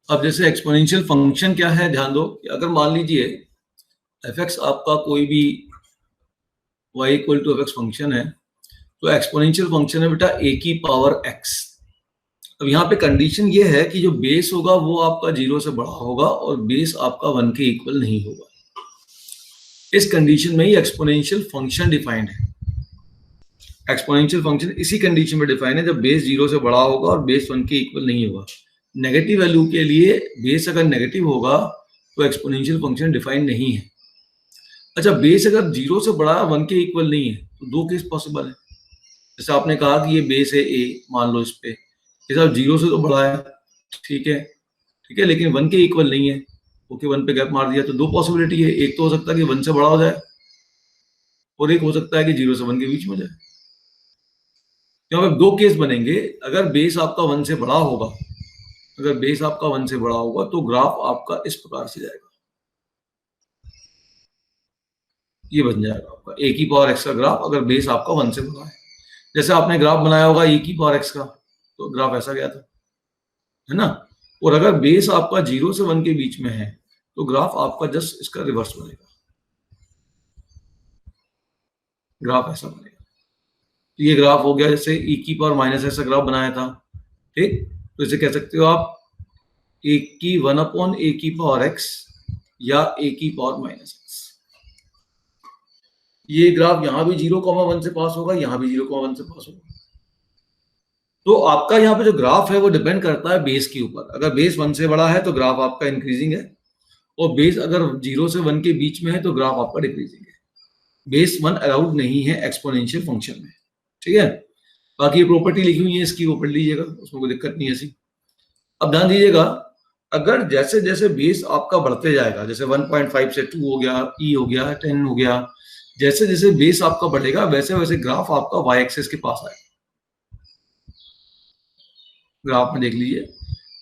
अब जैसे exponential function क्या है, ध्यान दो कि अगर मान लीजिए एफ एक्स आपका कोई भी y equal to F x function है, तो एक्सपोनेंशियल फंक्शन है बेटा a की पावर x। अब यहाँ पे कंडीशन ये है कि जो बेस होगा वो आपका 0 से बड़ा होगा और बेस आपका 1 के इक्वल नहीं होगा। इस कंडीशन में ही एक्सपोनेंशियल फंक्शन डिफाइंड है। एक्सपोनेंशियल फंक्शन इसी कंडीशन में डिफाइन है जब बेस 0 से बड़ा होगा और बेस 1 के इक्वल नहीं होगा। नेगेटिव वैल्यू के लिए बेस अगर नेगेटिव होगा तो एक्सपोनेंशियल फंक्शन डिफाइन नहीं है। अच्छा, बेस अगर 0 से बड़ा 1 के इक्वल नहीं है तो दो केस पॉसिबल है। जैसे आपने कहा कि ये बेस है a, मान लो इस पे ये सब 0 से तो बड़ा है, ठीक है, लेकिन 1 के इक्वल नहीं है। ओके, 1 पे गैप मार दिया तो दो पॉसिबिलिटी है, एक तो हो सकता है कि 1 से बड़ा हो जाए और एक हो सकता है कि 0 से 1 के बीच में हो जाए। यहाँ पे दो केस बनेंगे। अगर बेस आपका 1 से बड़ा होगा, अगर बेस आपका 1 से बड़ा होगा तो ग्राफ आपका इस प्रकार से जाएगा, ये बन जाएगा आपका a की पावर x का ग्राफ अगर बेस आपका 1 से बड़ा है। जैसे आपने ग्राफ बनाया होगा a की पावर x का, तो ग्राफ ऐसा गया था, है ना। और अगर बेस आपका 0 से 1 के बीच में है तो ग्राफ आपका जस्ट इसका रिवर्स बनेगा, ग्राफ ऐसा बनेगा। तो ये ग्राफ हो गया जैसे e की पावर माइनस ऐसा ग्राफ बनाया था, ठीक। तो इसे कह सकते हो आप a की 1 अपॉन a की पावर x या a की पावर माइनस x। ये ग्राफ यहाँ भी 0,1 से पास होगा, यहाँ भी 0,1 से पास होगा। तो आपका यहाँ पे जो ग्राफ है वो डिपेंड करता है बेस के ऊपर। अगर बेस 1 से बड़ा है तो ग्राफ आपका इंक्रीजिंग है, और बेस अगर 0 से 1 के बीच में है तो ग्राफ आपका डिक्रीजिंग है। बेस 1 अलाउड नहीं है एक्सपोनेंशियल फंक्शन में, ठीक है। बाकी ये प्रॉपर्टी लिखी हुई है इसकी, वो पढ़ लीजिएगा, उसमें कोई दिक्कत नहीं है ऐसी। अब ध्यान दीजिएगा, अगर जैसे जैसे बेस आपका बढ़ते जाएगा, जैसे 1.5 से 2 हो गया, e हो गया, 10 हो गया, जैसे जैसे बेस आपका बढ़ेगा वैसे वैसे ग्राफ आपका y एक्सिस के पास आएगा। ग्राफ में देख लीजिए,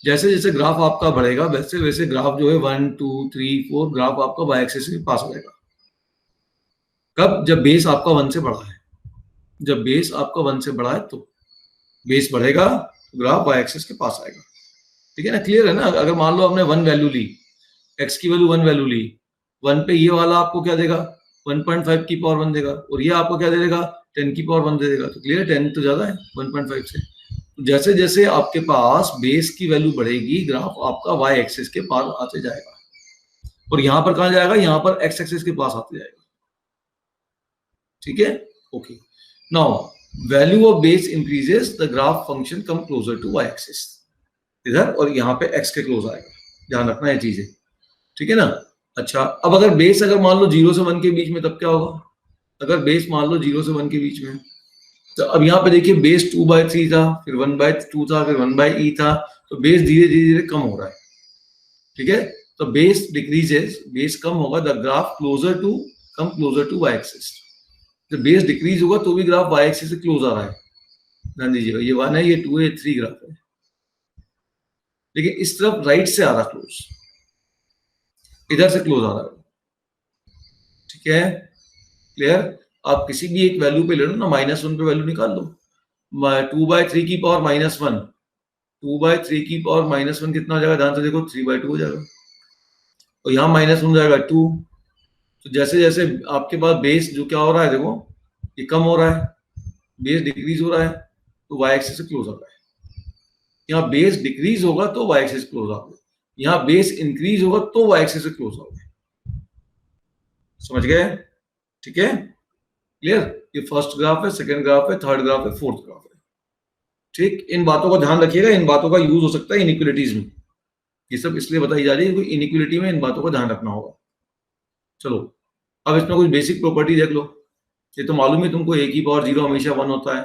जैसे जैसे ग्राफ आपका बढ़ेगा वैसे वैसे ग्राफ जो है 1 2 3 4 ग्राफ आपका y एक्सिस के पास हो जाएगा। कब? जब बेस आपका 1 से बड़ा है। जब बेस आपका 1 से बड़ा है तो बेस बढ़ेगा तो ग्राफ y एक्सिस के पास आएगा, ठीक है ना। क्लियर है ना। अगर मान लो आपने 1 वैल्यू ली, x की वैल्यू 1 वैल्यू ली, 1 पे ये वाला आपको क्या देगा, 1.5 की पावर 1 देगा, और ये आपको क्या दे देगा, 10 की पावर 1 दे देगा। तो क्लियर है, 10 तो ज्यादा है 1.5 से। तो जैसे जैसे आपके पास बेस की वैल्यू बढ़ेगी ग्राफ आपका y एक्सिस के पास आते जाएगा, और यहां पर कहां जाएगा, यहां पर x एक्सिस के पास आते जाएगा, ठीक है। Okay, now value of base increases the graph function come closer to y axis, इधर, और यहाँ पे x के क्लोज आएगा। ध्यान रखना है चीजें, ठीक है ना। अच्छा, अब अगर बेस अगर मान लो 0 से 1 के बीच में, तब क्या होगा। अगर बेस मान लो 0 से 1 के बीच में, तो अब यहाँ पे देखिए बेस 2/3 था, फिर 1/2 था, फिर 1/e था, तो बेस धीरे धीरे कम हो रहा है, ठीक है। तो बेस डिक्रीजेस, बेस कम होगा, the graph come closer to y axis. जब बेस डिक्रीज होगा तो भी ग्राफ y एक्सिस से क्लोज आ रहा है। ध्यान दीजिएगा, ये 1 है, ये 2 है, 3 ग्राफ है, लेकिन इस तरफ राइट से आ रहा क्लोज, इधर से क्लोज आ रहा है, ठीक है। क्लियर। आप किसी भी एक वैल्यू पे ले लो ना, -1 पे वैल्यू निकाल लो, 2/3 की पावर -1, 2/3 की पावर -1 कितना हो जाएगा, ध्यान से देखो, 3/2 हो जाएगा, और यहाँ -1 हो जाएगा 2। तो जैसे जैसे आपके पास बेस जो क्या हो रहा है, देखो ये कम हो रहा है, बेस डिक्रीज हो रहा है, तो y एक्सिस से क्लोज हो रहा है। यहाँ बेस डिक्रीज होगा तो y एक्सिस क्लोज होगा, यहाँ बेस इंक्रीज होगा तो y एक्सिस से क्लोज होगा। समझ गए, ठीक है। क्लियर। ये फर्स्ट ग्राफ है, सेकंड ग्राफ है, थर्ड ग्राफ है, फोर्थ ग्राफ है, ठीक। इन बातों का ध्यान रखिएगा, इन बातों का यूज हो सकता है इनइक्वालिटीज में। ये सब इसलिए बताई जा रही है क्योंकि इनइक्वालिटी में इन बातों का ध्यान रखना होगा। चलो, अब इसमें कुछ बेसिक प्रॉपर्टी देख लो। ये तो मालूम है तुमको, a की पावर 0 हमेशा 1 होता है,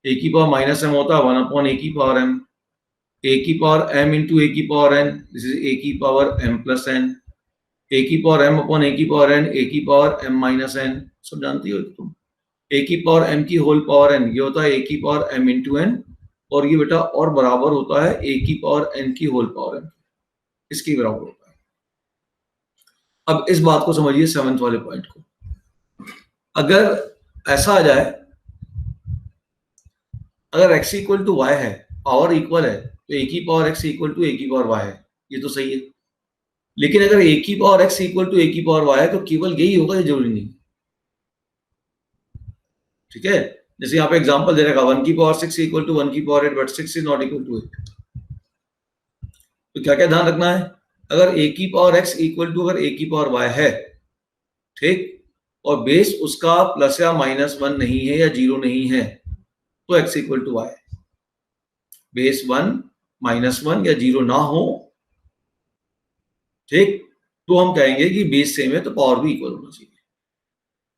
a की पावर -m होता है 1/a की पावर m, a की पावर m इंटू a की power n, this is a की power m plus n, a की पावर m अपॉन a की पावर n, a की पावर m माइनस n, सब जानती हो तुम। a की पावर m की होल पावर n, ये होता है a की पावर m इंटू n, और ये बेटा और बराबर होता है a की पावर n की होल पावर n, इसके बराबर होता है। अब इस बात को समझिए, 7th वाले पॉइंट को। अगर ऐसा आ जाए, अगर x इक्वल टू y है, पावर इक्वल है, तो a की power x equal to a की पावर y है, ये तो सही है, लेकिन अगर a की power x equal to a की पावर y है तो केवल यही होगा, ये जरूरी नहीं। ठीक है, जैसे यहाँ पे एग्जांपल दे रखा 1 की पावर 6 इक्वल टू 1 की power 8, but 6 is not equal to 8। तो क्या क्या ध्यान रखना है, अगर a की पावर x इक्वल टू अगर a की पावर y है, ठीक, और बेस उसका प्लस या -1 नहीं है या 0 नहीं है, तो x equal to y। Base 1 -1 या 0 ना हो, ठीक, तो हम कहेंगे कि बेस सेम है तो पावर भी इक्वल होना चाहिए।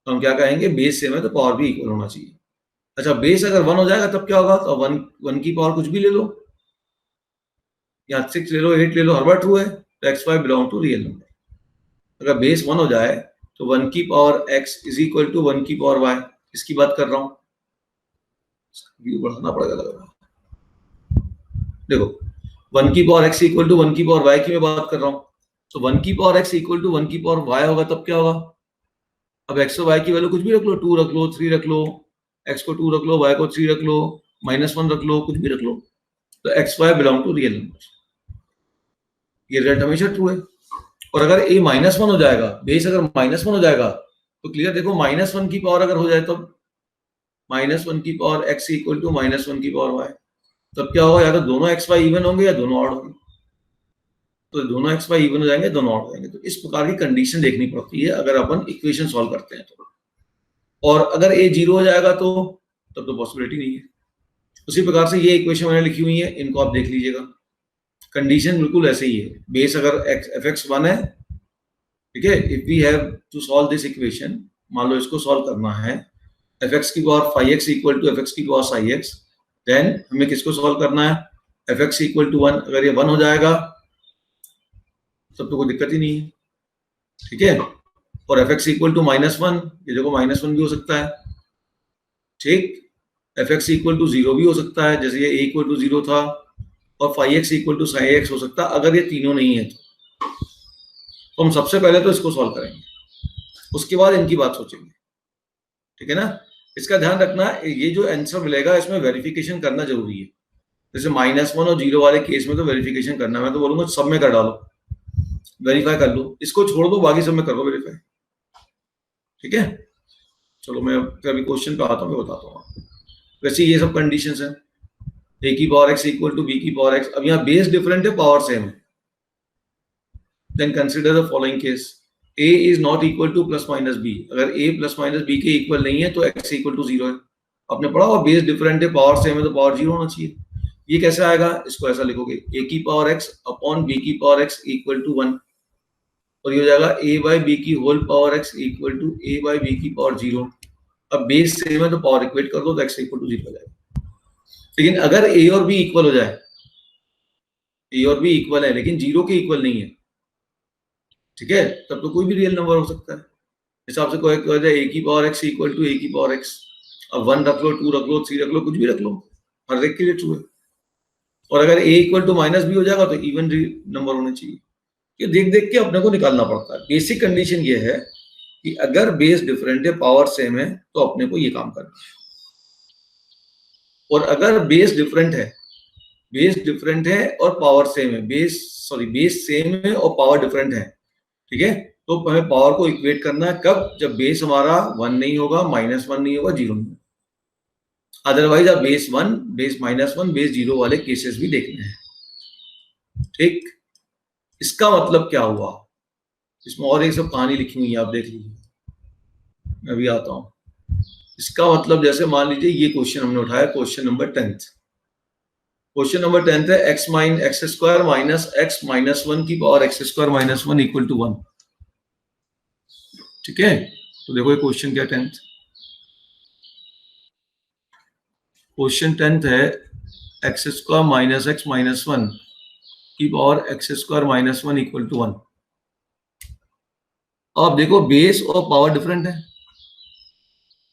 तो हम क्या कहेंगे, बेस सेम है तो पावर भी इक्वल होना चाहिए। अच्छा, बेस अगर 1 हो जाएगा तब क्या होगा, तो 1 की पावर कुछ भी ले लो, या 6 ले लो, 8 ले लो, हर बार ट्रू है, तो xy belong to real number. अगर बेस 1 हो जाए तो 1 की power x is equal to 1 की पावर y, इसकी बात कर रहा हूं, व्यू बढ़ाना पड़ेगा लग रहा है। देखो 1 की पावर x इक्वल टू 1 की पावर y की मैं बात कर रहा हूं, तो 1 की पावर x इक्वल टू 1 की पावर y होगा, तब क्या होगा, अब x और y की वैल्यू कुछ भी रख लो, 2 रख लो, 3 रख लो, x को 2 रख लो, y को 3 रख लो, -1 रख लो, कुछ भी रख लो, तो xy belong to real number, ये रिजल्ट हमेशा ट्रू है। और अगर a -1 हो जाएगा, बेस अगर -1 हो जाएगा, तो क्लियर देखो -1 की पावर अगर हो जाए तब -1 की पावर x इक्वल टू -1 की पावर y, तब क्या होगा, या तो दोनों xy इवन होंगे या दोनों ऑड होंगे। तो दोनों xy इवन हो जाएंगे, दोनों ऑड हो जाएंगे। तो इस प्रकार की कंडीशन देखनी पड़ती है अगर अपन इक्वेशन सॉल्व करते हैं तो। और अगर a 0 हो जाएगा तो तब तो पॉसिबिलिटी नहीं है। उसी प्रकार से ये इक्वेशन मैंने लिखी हुई है, इनको आप देख लीजिएगा, कंडीशन बिल्कुल ऐसे ही है। बेस अगर fx 1 है, ठीक है, if we have to solve this equation, मान लो इसको सॉल्व करना है, fx की power 5x equal to fx की पावर psi x, देन हमें किसको सॉल्व करना है, fx इक्वल टू 1। अगर ये 1 हो जाएगा तब तो कोई दिक्कत ही नहीं है, ठीक है। और fx इक्वल टू -1, ये देखो -1 भी हो सकता है, ठीक, fx इक्वल टू 0 भी हो सकता है, जैसे ये a इक्वल टू 0 था, और 5x equal to psi x हो सकता है। अगर ये तीनों नहीं है तो हम सबसे पहले तो इसको सॉल्व करेंगे, उसके बाद इनकी बात सोचेंगे, ठीक है ना। इसका ध्यान रखना, ये जो आंसर मिलेगा इसमें वेरिफिकेशन करना जरूरी है। जैसे -1 और 0 वाले केस में तो वेरिफिकेशन करना, मैं तो बोलूंगा सब में कर डालो, वेरीफाई कर लो, इसको छोड़ दो, बाकी सब में करो वेरीफाई, ठीक है। चलो मैं अभी क्वेश्चन पे आता हूँ, मैं बताता हूँ। वैसे ये सब कंडीशंस हैं, a की power x equal to b की पावर x। अब यहाँ बेस डिफरेंट है, पावर सेम है, then consider the following case, a is not equal to plus minus b। अगर a प्लस माइनस b के इक्वल नहीं है तो x इक्वल टू 0 है। आपने पढ़ा हुआ, बेस डिफरेंट है, पावर सेम है, तो पावर 0 होना चाहिए। ये कैसे आएगा, इसको ऐसा लिखोगे, a की पावर x अपॉन b की पावर x इक्वल टू 1, और ये हो जाएगा a बाई बी की whole power x equal to a by b की पावर 0। अब बेस सेम है तो पावर इक्वेट कर दो तो x इक्वल टू 0 हो जाएगा। लेकिन अगर a और b इक्वल हो जाए, a और b इक्वल है लेकिन 0 के इक्वल नहीं है, ठीक है, तब तो कोई भी रियल नंबर हो सकता है। हिसाब से कोई कह जाए a की power x equal to a की पावर x, अब 1 रख लो, 2 रख लो, 3 रख लो, कुछ भी रख लो, हर एक के लिए ट्रू है। और अगर a equal to minus b हो जाएगा तो इवन नंबर होने चाहिए। ये देख देख के अपने को निकालना पड़ता है। बेसिक कंडीशन ये है कि अगर बेस डिफरेंट है, पावर सेम है, तो अपने को ये काम करना है। और अगर बेस डिफरेंट है और पावर सेम है, बेस सेम है और पावर डिफरेंट है, ठीक है, तो हमें पावर को इक्वेट करना है कब, जब बेस हमारा 1 नहीं होगा, -1 नहीं होगा, 0 नहीं होगा। अदरवाइज आप बेस 1, बेस -1, बेस 0 वाले केसेस भी देखने हैं, ठीक। इसका मतलब क्या हुआ, इसमें और एक सब कहानी लिखी हुई है, आप देख लीजिए, मैं अभी आता हूं। इसका मतलब जैसे मान लीजिए ये क्वेश्चन हमने उठाया, question number 10th। Question number 10th है x square minus x minus 1 की power x square minus 1 equal to 1, ठीक है। तो देखो ये क्वेश्चन क्या 10th, क्वेश्चन 10th है x square minus x minus 1 की power x square minus 1 equal to 1। अब देखो बेस और पावर डिफरेंट है,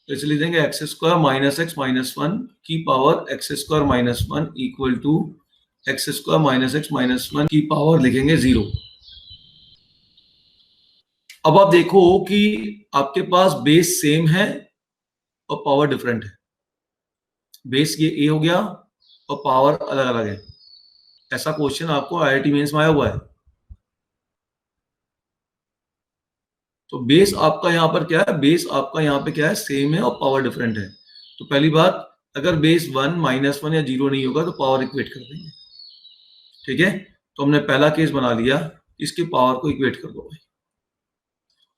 तो इसलिए देंगे x square minus x minus 1 की power x square minus 1 equal to x square minus x minus 1 की पावर लिखेंगे 0। अब आप देखो कि आपके पास बेस सेम है और पावर डिफरेंट है। बेस ये ए हो गया और पावर अलग अलग है। ऐसा क्वेश्चन आपको आईआईटी मेंस में आया हुआ है, तो बेस आपका यहाँ पर क्या है, बेस आपका यहाँ पे क्या है, सेम है और पावर डिफरेंट है। तो पहली बात, अगर बेस 1, -1 या 0 नहीं होगा तो पावर इक्वेट कर देंगे। ठीक है, तो हमने पहला केस बना लिया, इसकी पावर को इक्वेट कर दो भाई,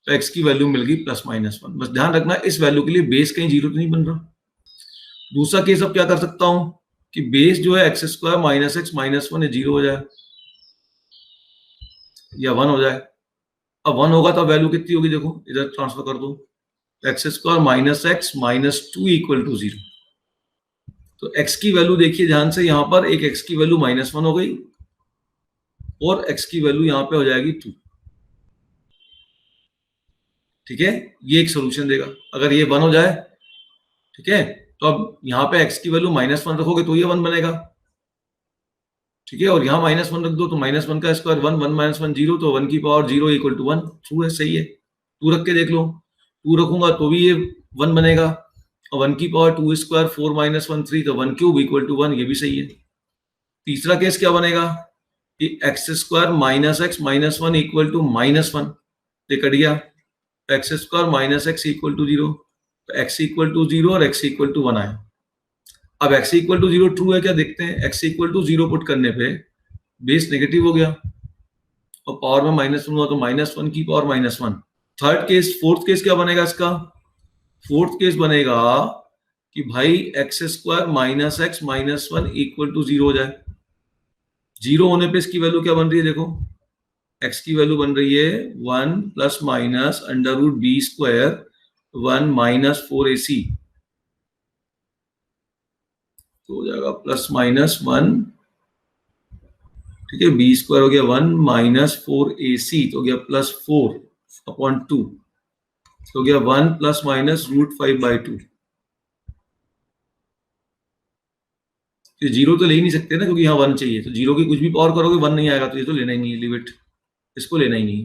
तो x की वैल्यू मिल गई +-1। बस ध्यान रखना इस वैल्यू के लिए बेस कहीं 0 तो नहीं बन रहा। दूसरा केस अब क्या कर सकता हूं कि बेस जो है x² -x -1 या 0 हो जाए या 1 हो जाए। अब 1 होगा तो वैल्यू कितनी होगी, देखो इधर ट्रांसफर कर दो, x² -x -2 = 0। तो x की वैल्यू देखिए ध्यान से, यहां पर एक x की वैल्यू -1 हो गई और x की वैल्यू यहां पे हो जाएगी 2। ठीक है, ये एक सोल्यूशन देगा। अगर ये 1 हो जाए, ठीक है, तो अब यहाँ पे x की वैल्यू -1 रखोगे तो ये 1 बनेगा। ठीक है, और यहाँ -1 रख दो तो -1 का स्क्वायर 1, 1 - 1 0, तो 1 की पावर 0 = 1। ट्रू है, सही है। 2 रख के देख लो, 2 रखूंगा तो भी ये 1 बनेगा, और 1 की पावर 2 स्क्वायर 4 - 1 3, तो 1 क्यूब = 1, ये भी सही है। तीसरा केस क्या बनेगा कि x² - x -1 = -1, ये कट गया, x² - x = 0, तो x = 0 और x = 1 आया। अब x = 0 ट्रू है क्या, देखते हैं। x = 0 पुट करने पे बेस नेगेटिव हो गया और पावर में -1 हुआ, तो -1 की पावर -1। फोर्थ केस क्या बनेगा इसका, फोर्थ केस बनेगा कि भाई x² - x -1 = 0 हो जाए। 0 होने पे इसकी वैल्यू क्या बन रही है, देखो x की वैल्यू बन रही है 1 ± √b², 1 - 4ac, तो हो जाएगा +-1, ठीक है, b² हो गया 1 - 4ac, तो हो गया +4/2, तो हो गया 1 ± √5/2। तो 0 तो ले ही नहीं सकते ना, क्योंकि यहाँ 1 चाहिए, तो 0 की कुछ भी पावर करोगे 1 नहीं आएगा, तो ये तो लेना ही नहीं है, लिमिट इसको लेना ही नहीं है,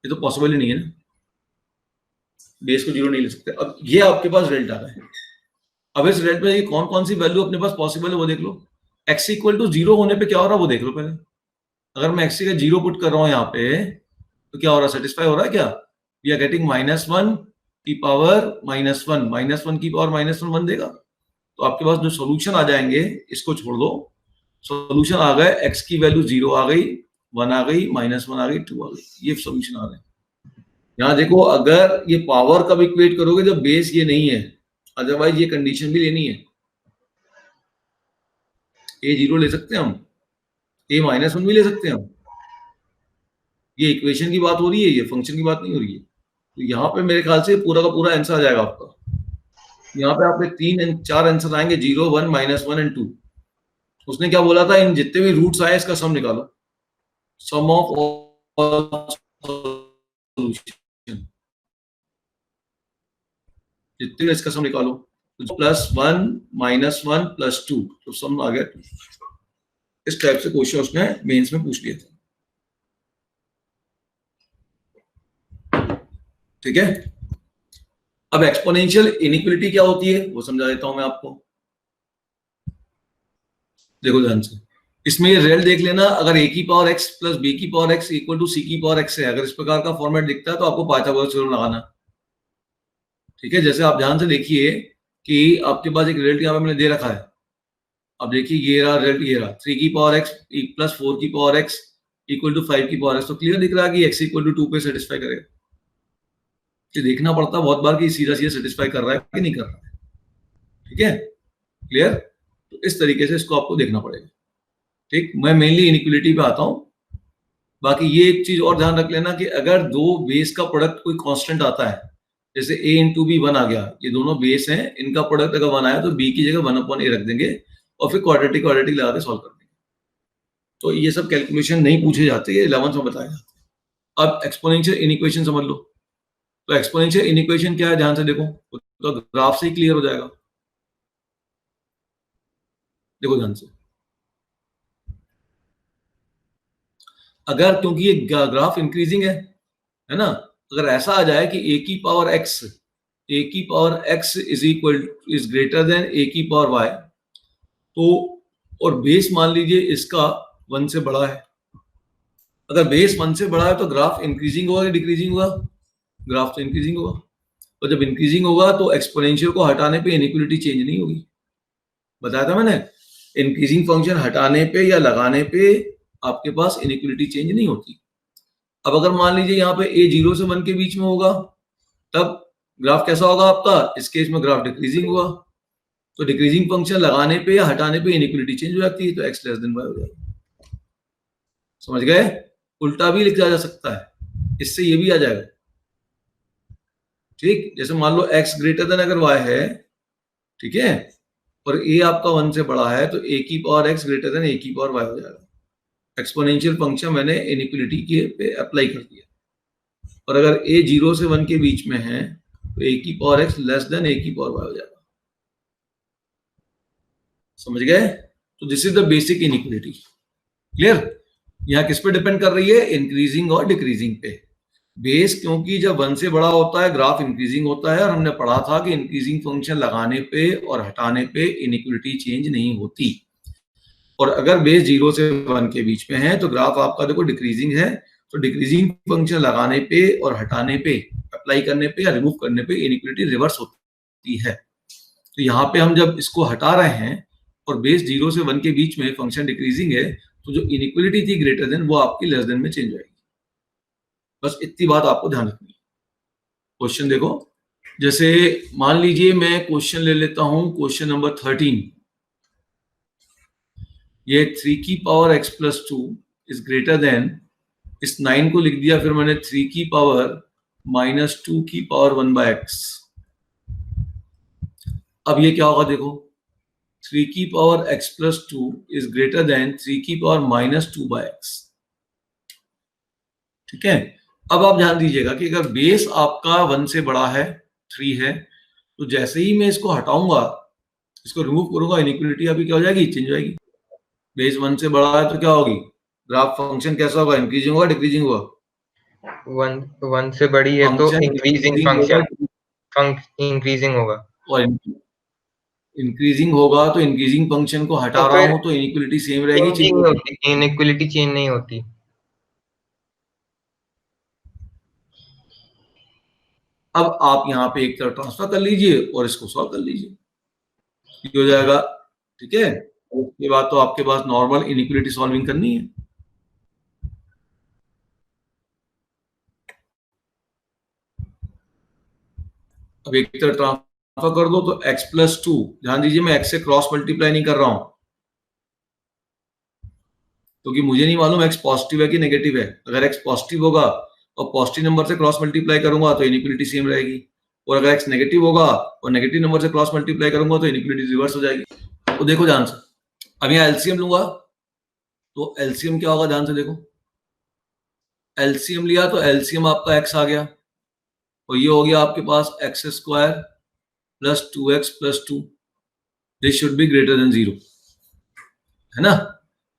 ये तो पॉसिबल ही नहीं है ना, बेस को 0 नहीं ले सकते। अब ये आपके पास रिजल्ट आ रहा है। अब इस रिजल्ट में कौन कौन सी वैल्यू अपने पास पॉसिबल है वो देख लो। x = 0 होने पे क्या हो रहा है वो देख लो पहले। अगर मैं x का 0 पुट कर रहा हूँ यहाँ पे, तो क्या हो रहा है, सेटिस्फाई हो रहा है क्या, वी आर गेटिंग -1 की पावर -1, -1 की पावर -1 देगा। तो आपके पास जो सोल्यूशन आ जाएंगे, इसको छोड़ दो, सोल्यूशन आ गए, x की वैल्यू 0 आ गई, 1 आ गई, -1 आ गई, 2 आ गई, ये सोल्यूशन आ रहे हैं। यहाँ देखो, अगर ये पावर कब इक्वेट करोगे जब बेस ये नहीं है, अदरवाइज ये कंडीशन भी लेनी है। a 0 ले सकते हैं हम, a -1 भी ले सकते हैं हम, ये इक्वेशन की बात हो रही है, ये फंक्शन की बात नहीं हो रही है। तो यहाँ पे मेरे ख्याल से पूरा का पूरा आंसर आ जाएगा आपका। यहाँ पे आपके 4 आंसर आएंगे, 0, 1, -1 एंड 2। उसने क्या बोला था, इन जितने भी रूट्स आए इसका सम निकालो, सम ऑफ ऑल सॉल्यूशन, जितने इसका सम निकालो, +1 -1 +2, तो सम आ गया 2। इस टाइप से क्वेश्चन उसने मेंस में पूछ लिया था। ठीक है, अब एक्सपोनेंशियल इनइक्वालिटी क्या होती है वो समझा देता हूं मैं आपको। देखो ध्यान से, इसमें ये रिजल्ट देख लेना, अगर a की पावर x + b की पावर x = c की पावर x है, अगर इस प्रकार का फॉर्मेट दिखता है तो आपको पाइथागोरस थ्योरम लगाना। ठीक है, जैसे आप ध्यान से देखिए कि आपके पास एक रिजल्ट यहाँ पे मैंने दे रखा है। अब देखिए ये रहा रिजल्ट, ये रहा 3 की पावर x + 4 की पावर x = 5 की पावर x, तो क्लियर दिख रहा है कि x = 2 पे सेटिस्फाई करेगा। कि देखना पड़ता है बहुत बार कि सीधा सीधा सेटिस्फाई कर रहा है कि नहीं कर रहा है। ठीक है, क्लियर। तो इस तरीके से इसको आपको देखना पड़ेगा। ठीक, मैं मेनली इनइक्वालिटी पे आता हूं। बाकी ये एक चीज और ध्यान रख लेना कि अगर दो बेस का प्रोडक्ट कोई कांस्टेंट आता है, जैसे a × b 1 आ गया, ये दोनों बेस हैं, इनका प्रोडक्ट अगर 1 आया तो b की जगह 1/a रख देंगे और फिर क्वाड्रेटिक लगा के सॉल्व कर देंगे। तो ये सब कैलकुलेशन नहीं पूछे जाते, ये 11th में बताया जाता है। अब एक्सपोनेंशियल इनइक्वेशन समझ लो। तो एक्सपोनेंशियल इनइक्वेशन क्या है, ध्यान से देखो, तो ग्राफ से ही क्लियर हो जाएगा। देखो ध्यान से, अगर क्योंकि ये ग्राफ इंक्रीजिंग है ना, अगर ऐसा आ जाए कि a की power x is greater then a की पावर y, तो और बेस मान लीजिए इसका 1 से बड़ा है। अगर बेस 1 से बड़ा है तो ग्राफ इंक्रीजिंग होगा या डिक्रीजिंग होगा, ग्राफ तो इंक्रीजिंग होगा, और जब इंक्रीजिंग होगा तो एक्सपोनेंशियल को हटाने पे इनइक्वालिटी चेंज नहीं होगी। बताया था मैंने, इंक्रीजिंग फंक्शन हटाने पे या लगाने पे आपके पास इनइक्वालिटी चेंज नहीं होती। अब अगर मान लीजिए यहाँ पे a 0 से 1 के बीच में होगा, तब ग्राफ कैसा होगा आपका? इस केस में ग्राफ डिक्रीजिंग हुआ, तो डिक्रीजिंग फंक्शन लगाने पे या हटाने पे इनइक्वालिटी चेंज हो जाती है, तो x लेस देन y हो जाएगा। समझ गए? उल्टा भी लिखा जा सकता है, इससे ये भी आ जाएगा। ठीक, जैसे मान लो x ग्रेटर देन अगर y है, ठीक है, और a आपका 1 से बड़ा है, तो a की power x greater then a की पावर y हो जाएगा। एक्सपोनेंशियल फंक्शन मैंने इनइक्वालिटी के पे अप्लाई कर दिया, और अगर a 0 से 1 के बीच में है तो a की power x less than a की पावर y हो जाएगा। समझ गए? तो this is the basic inequality. Clear? यहाँ किस पे डिपेंड कर रही है? इंक्रीजिंग और डिक्रीजिंग पे। बेस क्योंकि जब 1 से बड़ा होता है ग्राफ इंक्रीजिंग होता है, और हमने पढ़ा था कि इंक्रीजिंग फंक्शन लगाने पे और हटाने पे इनइक्वालिटी चेंज नहीं होती। और अगर बेस 0 से 1 के बीच में है तो ग्राफ आपका देखो डिक्रीजिंग है, तो डिक्रीजिंग फंक्शन लगाने पे और हटाने पे, अप्लाई करने पे या रिमूव करने पे इनइक्वालिटी रिवर्स होती है। तो यहाँ पे हम जब इसको हटा रहे हैं और बेस 0 से 1 के बीच में फंक्शन डिक्रीजिंग है, तो जो इनइक्वालिटी थी ग्रेटर देन, वो आपकी लेस देन में चेंज हो जाएगी। बस इतनी बात आपको ध्यान रखनी है। क्वेश्चन देखो, जैसे मान लीजिए मैं क्वेश्चन ले लेता हूं, क्वेश्चन नंबर 13। ये 3 की power x plus 2 is greater then, इस 9 को लिख दिया, फिर मैंने 3 की पावर माइनस 2 की पावर 1 बाय एक्स। अब ये क्या होगा देखो, 3 की power x plus 2 is greater then 3 की पावर माइनस 2 बाय एक्स। ठीक है, अब आप ध्यान दीजिएगा कि अगर बेस आपका 1 से बड़ा है, 3 है, तो जैसे ही मैं इसको हटाऊंगा, इसको रिमूव करूंगा, इनइक्वालिटी अभी क्या हो जाएगी? चेंज हो जाएगी। बेस 1 से बड़ा है तो क्या होगी? ग्राफ फंक्शन कैसा होगा? इंक्रीजिंग होगा, डिक्रीजिंग होगा? 1 से बड़ी है तो फंक्शन इंक्रीजिंग होगा, फंक्शन इंक्रीजिंग होगा, और इंक्रीजिंग होगा तो इंक्रीजिंग फंक्शन को हटा तो रहा फिर हूं तो इनइक्वालिटी सेम रहेगी, चेंज चेंज नहीं होगी? होती, इनइक्वालिटी चेंज नहीं होती। अब आप यहाँ पे एक तरफ ट्रांसफर कर लीजिए और इसको सॉल्व कर लीजिए, ये हो जाएगा। ठीक है, उसके बाद तो आपके पास नॉर्मल इनइक्वालिटी सॉल्विंग करनी है। अब एक तरफ ट्रांसफर कर दो तो x प्लस 2, ध्यान दीजिए मैं x से क्रॉस मल्टीप्लाई नहीं कर रहा हूं, क्योंकि मुझे नहीं मालूम x पॉजिटिव है कि नेगेटिव है। अगर x पॉजिटिव होगा और पॉजिटिव नंबर से क्रॉस मल्टीप्लाई करूंगा तो इनइक्वालिटी सेम रहेगी, और अगर x नेगेटिव होगा और नेगेटिव नंबर से क्रॉस मल्टीप्लाई करूंगा तो इनइक्वालिटी रिवर्स हो जाएगी। तो देखो ध्यान से, अब यहाँ एलसीएम लूंगा, तो एलसीएम क्या होगा? ध्यान से देखो, एलसीएम लिया तो एलसीएम आपका x आ गया, और ये हो गया आपके पास x square plus 2x plus 2, this should be greater than 0, है ना?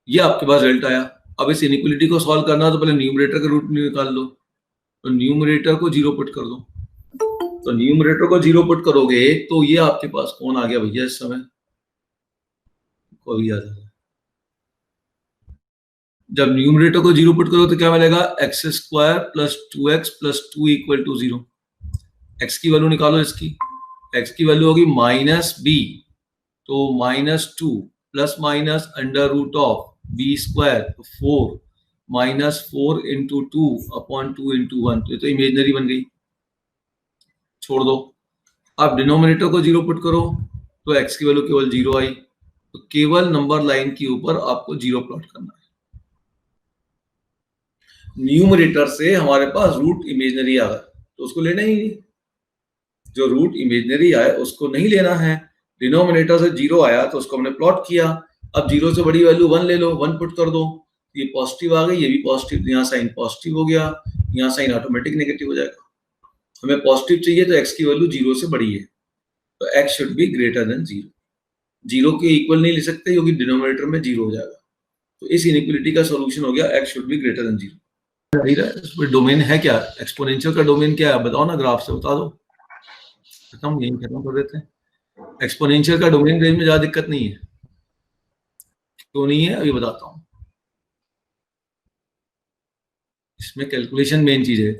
ये आपके पास रिजल्ट आया। अब इस इनइक्वालिटी को सॉल्व करना तो पहले न्यूमरेटर का रूट निकाल लो, तो न्यूमरेटर को 0 पुट कर दो, तो न्यूमरेटर को 0 पुट करोगे तो ये आपके पास कौन आ गया भैया इस समय? को भी याद है, जब न्यूमरेटर को 0 पुट करो तो क्या मिलेगा? X square plus 2x plus 2 equal to 0। X की वैल्यू निकालो इसकी, एक्स की वैल्यू होगी माइनस बी, तो minus 2 plus minus under root of b square, तो 4 माइनस 4 इंटू 2 अपॉन 2 इंटू 1, तो ये तो इमेजनरी बन गई, छोड़ दो। अब डिनोमिनेटर को 0 पुट करो तो x की वैल्यू केवल 0 आई, तो केवल नंबर लाइन के ऊपर आपको 0 प्लॉट करना है। न्यूमरेटर से हमारे पास रूट इमेजनरी आ गया तो उसको लेना ही नहीं, जो रूट इमेजनरी आए उसको नहीं लेना है। डिनोमिनेटर से 0 आया तो उसको हमने प्लॉट किया, अब 0 से बड़ी वैल्यू 1 ले लो, 1 पुट कर दो, ये पॉजिटिव आ गई, ये भी पॉजिटिव, यहाँ साइन पॉजिटिव हो गया, यहाँ साइन ऑटोमेटिक नेगेटिव हो जाएगा। हमें पॉजिटिव चाहिए तो x की वैल्यू 0 से बड़ी है, तो x should be greater than 0। 0 के इक्वल नहीं ले सकते क्योंकि डिनोमिनेटर में 0 हो जाएगा, तो इस इनइक्वालिटी का सॉल्यूशन हो गया x should be greater than 0। इसमें डोमेन है क्या? एक्सपोनेंशियल का डोमेन क्या है बताओ ना, ग्राफ से बता दो, खत्म, यही खत्म कर देते हैं। एक्सपोनेंशियल का डोमेन रेंज में ज्यादा दिक्कत नहीं है, क्यों नहीं है अभी बताता हूँ। इसमें कैलकुलेशन मेन चीज है।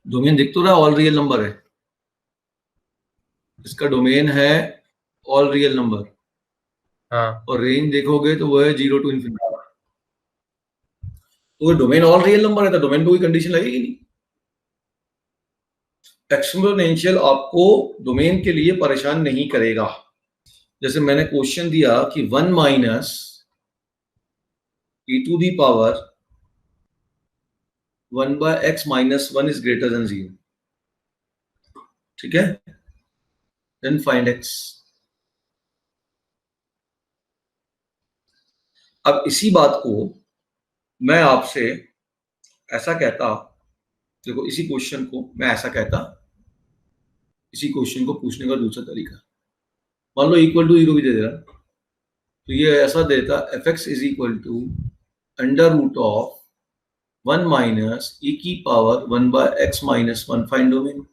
डोमेन दिख तो रहा है, ऑल रियल नंबर है, इसका डोमेन है ऑल रियल नंबर, हाँ और रेंज देखोगे तो वो है 0 to इन्फिनिटी। तो डोमेन ऑल रियल नंबर है तो डोमेन पे कोई कंडीशन लगेगी नहीं। एक्सपोनेंशियल आपको डोमेन के लिए परेशान नहीं करेगा। जैसे मैंने क्वेश्चन दिया कि 1 minus e to the power 1 by x minus 1 is greater than 0, ठीक है, देन फाइंड x। अब इसी बात को मैं आपसे ऐसा कहता, देखो इसी क्वेश्चन को मैं ऐसा कहता, इसी क्वेश्चन को पूछने का दूसरा तरीका, मान लो इक्वल टू 0 भी दे दे रहा, तो ये ऐसा देता fx is equal to under root of 1 minus e की power 1 by x minus 1 find domain.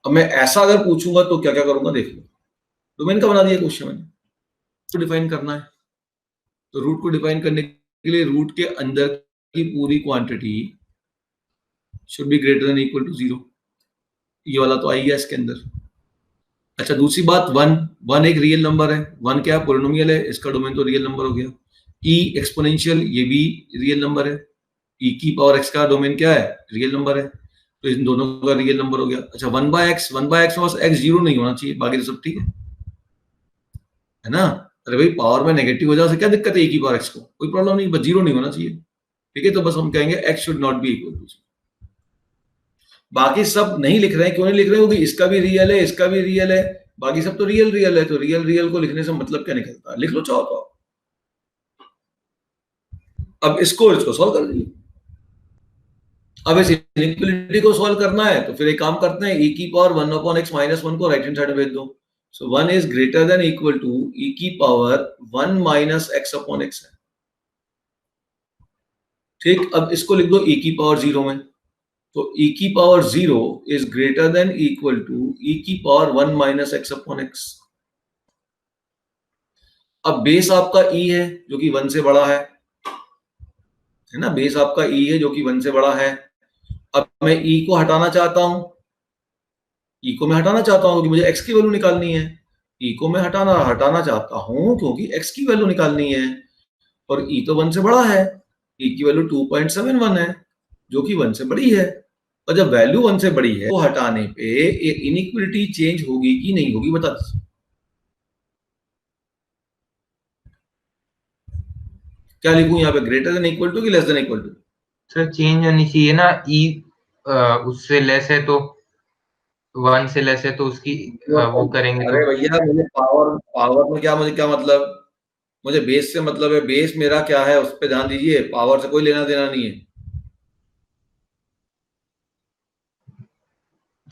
अब मैं ऐसा अगर पूछूंगा तो क्या क्या करूंगा देख लो। डोमेन का बना दिया क्वेश्चन मैंने, तो डिफाइन करना है, तो रूट को डिफाइन करने के लिए रूट के अंदर की पूरी quantity should be greater than equal to 0, ये वाला तो आ ही गया इसके अंदर। अच्छा दूसरी बात, 1 एक रियल नंबर है, 1 क्या है, पोलिनोमियल है, इसका डोमेन तो रियल नंबर हो गया। e एक्सपोनेंशियल ये भी रियल नंबर है, e की पावर x का डोमेन क्या है, रियल नंबर है, तो इन दोनों का रियल नंबर हो गया। अच्छा 1 बाय x में बस x 0 नहीं होना चाहिए, बाकी तो सब ठीक है ना। अरे भाई पावर में नेगेटिव वजह से क्या दिक्कत है, e की पावर x को कोई प्रॉब्लम नहीं, बस 0 नहीं होना चाहिए, ठीक है, तो बस हम कहेंगे x should not be equal to 0। बाकी सब नहीं लिख रहे हैं, क्यों नहीं लिख रहे हो, क्योंकि इसका भी रियल है, इसका भी रियल है, बाकी सब तो रियल रियल है, तो रियल रियल को लिखने से मतलब क्या निकलता है, लिख लो चाहो तो। अब इसको सॉल्व कर दीजिए। अब इस इनइक्वालिटी को सॉल्व करना है तो फिर एक काम करते हैं, e की पावर 1 अपॉन x माइनस 1 को राइट हैंड साइड में भेज दो, so 1 is greater than equal to e की power 1 minus x upon x है, ठीक। अब इसको लिख दो e की पावर 0 में, तो e की power 0 is greater than equal to e की power 1 minus x upon x। अब बेस आपका e है जो कि 1 से बड़ा है ना, बेस आपका e है जो कि 1 से बड़ा है। अब मैं e को हटाना चाहता हूं, e को मैं हटाना चाहता हूं क्योंकि मुझे x की वैल्यू निकालनी है, e को मैं हटाना चाहता हूं क्योंकि x की वैल्यू निकालनी है, और e तो 1 से बड़ा है, e की वैल्यू 2.71 है जो कि 1 से बड़ी है, और जब वैल्यू 1 से बड़ी है तो हटाने पे ये इनइक्वालिटी चेंज होगी कि नहीं होगी, बता दीजिए। क्या लिखूं यहाँ पे, ग्रेटर देन इक्वल टू कि less than equal to? Sir change होनी चाहिए ना, e उससे लेस है तो 1 से लेस है तो उसकी वो करेंगे तो। अरे भैया मुझे पावर में क्या, मुझे क्या मतलब, मुझे बेस से मतलब है, बेस मेरा क्या है उस पर ध्यान दीजिए, पावर से कोई लेना देना नहीं है।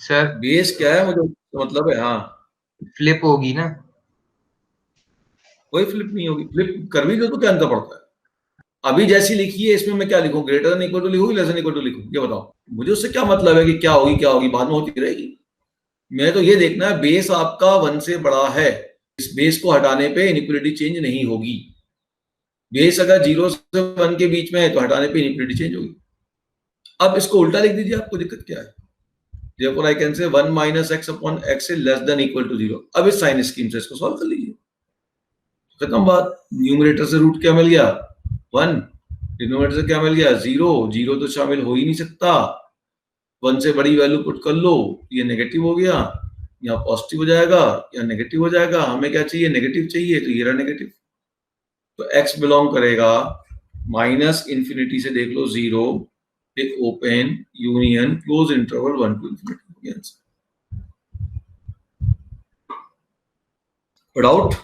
सर बेस क्या है मुझे मतलब है, हाँ फ्लिप होगी ना। कोई फ्लिप नहीं होगी, फ्लिप कर भी दो तो क्या अंतर पड़ता है। अभी जैसी लिखी है इसमें मैं क्या लिखूं, ग्रेटर देन इक्वल टू लिखूं, लेस देन इक्वल टू लिखूं, ये बताओ मुझे, उससे क्या मतलब है कि क्या होगी बाद में होती रहेगी। मैं तो ये देखना है बेस आपका 1 से बड़ा है, इस बेस को हटाने पे इनइक्वालिटी चेंज नहीं होगी। बेस अगर 0 से 1 के बीच में है तो हटाने पे इनइक्वालिटी चेंज होगी। अब इसको उल्टा लिख दीजिए, आपको दिक्कत क्या है, therefore I can say 1 minus x upon x is less than equal to 0। अब इस साइन स्कीम से इसको सॉल्व कर लीजिए, खत्म बात। न्यूमरेटर से रूट क्या मिल गया, 1, डिनोमिनेटर से क्या मिल गया, 0, 0 तो शामिल हो ही नहीं सकता, 1 से बड़ी वैल्यू पुट कर लो, ये नेगेटिव हो गया, यहाँ पॉजिटिव हो जाएगा, यहाँ नेगेटिव हो जाएगा, हमें क्या चाहिए, नेगेटिव चाहिए, तो ये रहा नेगेटिव, तो x बिलोंग करेगा माइनस इंफिनिटी से देख लो 0, एक open union close interval 1 to infinity. Doubt?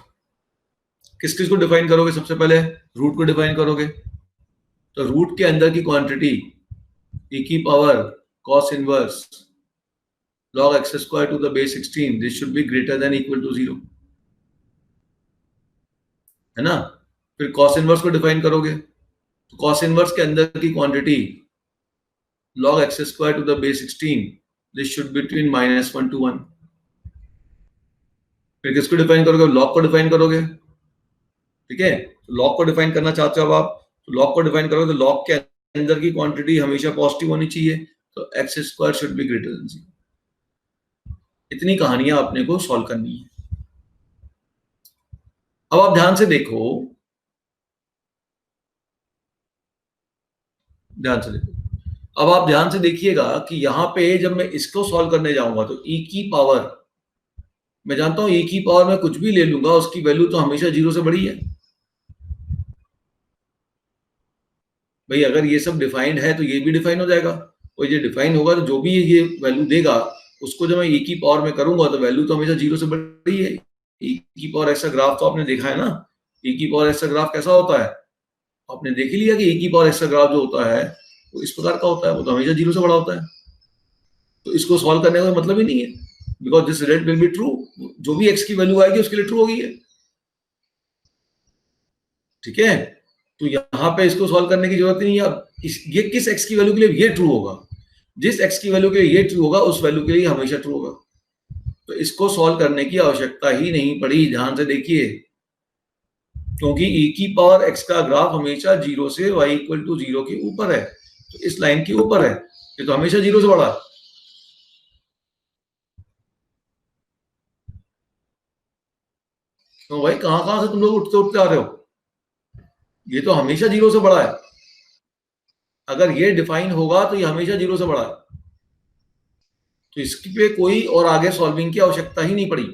किस किस को डिफाइन करोगे, सबसे पहले रूट को डिफाइन करोगे, तो रूट के अंदर की क्वांटिटी e की power cos inverse log x square to the base 16, this should be greater than equal to 0, है ना। फिर cos इनवर्स को डिफाइन करोगे, तो cos इनवर्स के अंदर की quantity log x square to the base 16, this should be between -1 to 1। फिर किसको डिफाइन करोगे, log को डिफाइन करोगे, ठीक है, तो log को डिफाइन करना चाहते हो अब आप, तो लॉग को डिफाइन करोगे तो लॉग के अंदर की क्वांटिटी हमेशा पॉजिटिव होनी चाहिए, तो x square should be greater than 0। इतनी कहानियां अपने को सॉल्व करनी है। अब आप ध्यान से देखो, ध्यान से देखो, अब आप ध्यान से देखिएगा कि यहां पे जब मैं इसको सॉल्व करने जाऊंगा तो e की पावर, मैं जानता हूं e की पावर में कुछ भी ले लूंगा उसकी वैल्यू तो हमेशा 0 से बड़ी है भाई। अगर ये सब डिफाइंड है तो ये भी डिफाइन हो जाएगा, और ये डिफाइन होगा तो जो भी ये वैल्यू देगा उसको जब मैं e की पावर में करूंगा तो वैल्यू तो हमेशा 0 से बड़ी है। e की पावर ऐसा ग्राफ तो आपने देखा है ना, e की पावर ऐसा ग्राफ कैसा होता है, आपने देख ही लिया कि e की पावर ऐसा ग्राफ जो होता है वो इस प्रकार का होता है, वो तो हमेशा 0 से बड़ा होता है। तो इसको सॉल्व करने का मतलब ही नहीं है, because this result will be true, जो भी x की वैल्यू आएगी उसके लिए ट्रू होगी है। ठीक है, तो यहाँ पे इसको सॉल्व करने की जरूरत नहीं है। अब ये किस x की वैल्यू के लिए ये ट्रू होगा, जिस x की वैल्यू के लिए ये ट्रू होगा उस वैल्यू के लिए हमेशा ट्रू होगा। तो इसको सॉल्व करने की आवश्यकता ही नहीं पड़ी, ध्यान से देखिए, क्योंकि e की पावर x का ग्राफ हमेशा 0 से y इक्वल टू 0 के ऊपर है, तो इस लाइन के ऊपर है, ये तो हमेशा 0 से बड़ा है। तो भाई कहां कहां से तुम लोग उठते उठते आ रहे हो, ये तो हमेशा 0 से बड़ा है। अगर ये डिफाइन होगा तो ये हमेशा 0 से बड़ा है, तो इसकी पे कोई और आगे सॉल्विंग की आवश्यकता ही नहीं पड़ी।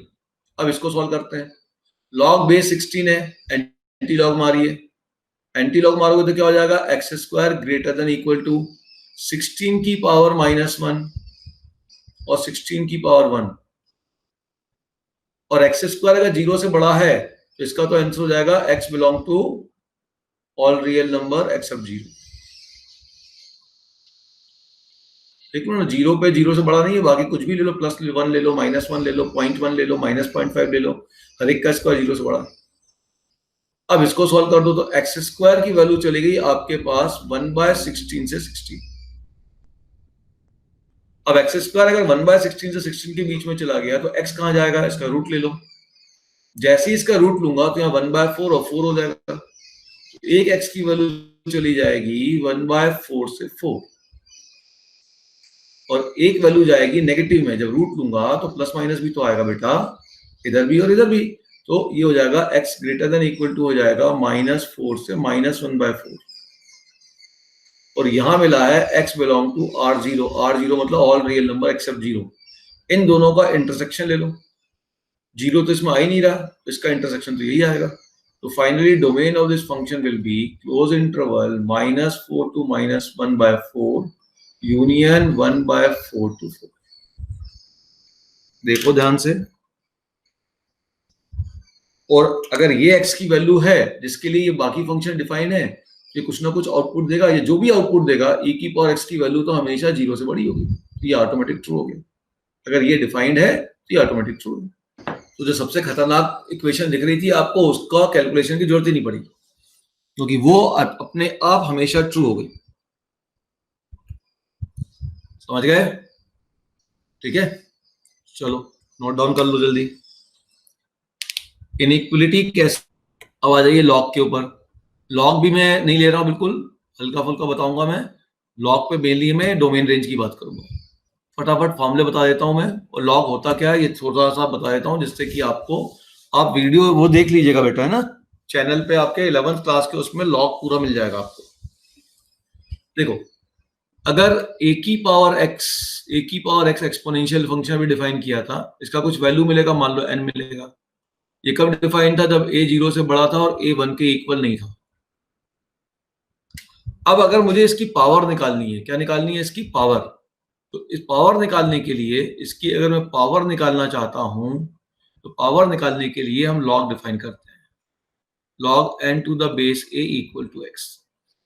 अब इसको सॉल्व करते हैं। लॉग बेस 16 है, एंटी लॉग मारिए, एंटी लॉग मारोगे तो क्या हो जाएगा, x square greater than equal to 16 की पावर -1 और 16 की पावर 1, और एक्स स्क्वायर अगर 0 से बड़ा है तो इसका तो आंसर हो जाएगा x belong to all real number except 0। देख लो ना, 0 पे 0 से बड़ा नहीं है, बाकी कुछ भी ले लो, +1 ले लो, -1 ले लो, 0.1 ले लो, -0.5 ले लो, हर एक का स्क्वायर 0 से बड़ा। अब इसको सॉल्व कर दो तो एक्स स्क्वायर की वैल्यू चली गई आपके पास 1/16 से 16। अब एक्स स्क्वायर अगर 1/16 से 16 के बीच में चला गया तो एक्स कहां जाएगा, इसका रूट ले लो। जैसे ही इसका रूट लूंगा तो यहाँ 1/4 और 4 हो जाएगा, एक एक्स की वैल्यू चली जाएगी 1/4 से 4, और एक वैल्यू जाएगी नेगेटिव में। जब रूट लूंगा तो प्लस माइनस भी तो आएगा बेटा, इधर भी और इधर भी, तो ये हो जाएगा x greater than equal to हो जाएगा -4 से -1/4, और यहां मिला है x belong to R0, R0 मतलब ऑल रियल नंबर एक्सेप्ट 0। इन दोनों का इंटरसेक्शन ले लो, 0 तो इसमें आ ही नहीं रहा, तो इसका इंटरसेक्शन तो यही आएगा। तो finally domain of this function will be close interval -4 to -1/4 union 1/4 to 4। देखो ध्यान से, और अगर ये x की वैल्यू है जिसके लिए ये बाकी फंक्शन डिफाइन है, ये कुछ ना कुछ आउटपुट देगा, ये जो भी आउटपुट देगा e की पावर x की वैल्यू तो हमेशा 0 से बड़ी होगी, तो ये ऑटोमेटिक ट्रू हो गया। अगर ये डिफाइंड है तो ये ऑटोमेटिक ट्रू है। तो जो सबसे खतरनाक इक्वेशन दिख रही थी आपको, उसका कैलकुलेशन की जरूरत ही नहीं पड़ी, क्योंकि वो अपने आप हमेशा ट्रू हो गई। समझ गए? ठीक है, चलो नोट डाउन कर लो जल्दी। इनइक्वलिटी कैसे, अब आ जाइए लॉग के ऊपर। लॉग भी मैं नहीं ले रहा हूं, बिल्कुल हल्का फुल्का बताऊंगा मैं। लॉग पे मेनली मैं डोमेन रेंज की बात करूंगा। फटाफट फॉर्मूले बता देता हूं मैं, और लॉग होता क्या है ये थोड़ा सा बता देता हूं, जिससे कि आपको, आप वीडियो वो देख लीजिएगा बेटा, है ना, चैनल पे आपके 11th क्लास के उसमें लॉग पूरा मिल जाएगा आपको। देखो, अगर a की पावर x एक्सपोनेंशियल फंक्शन भी डिफाइन किया था, इसका कुछ वैल्यू मिलेगा, मान लो n मिलेगा। ये कब डिफाइन था, जब a 0 से बड़ा था और a 1 के इक्वल नहीं था। अब अगर मुझे इसकी पावर निकालनी है, क्या निकालनी है, इसकी पावर, तो इस पावर निकालने के लिए, इसकी अगर मैं पावर निकालना चाहता हूं तो पावर निकालने के लिए हम लॉग डिफाइन करते हैं, log n to the base a equal to x।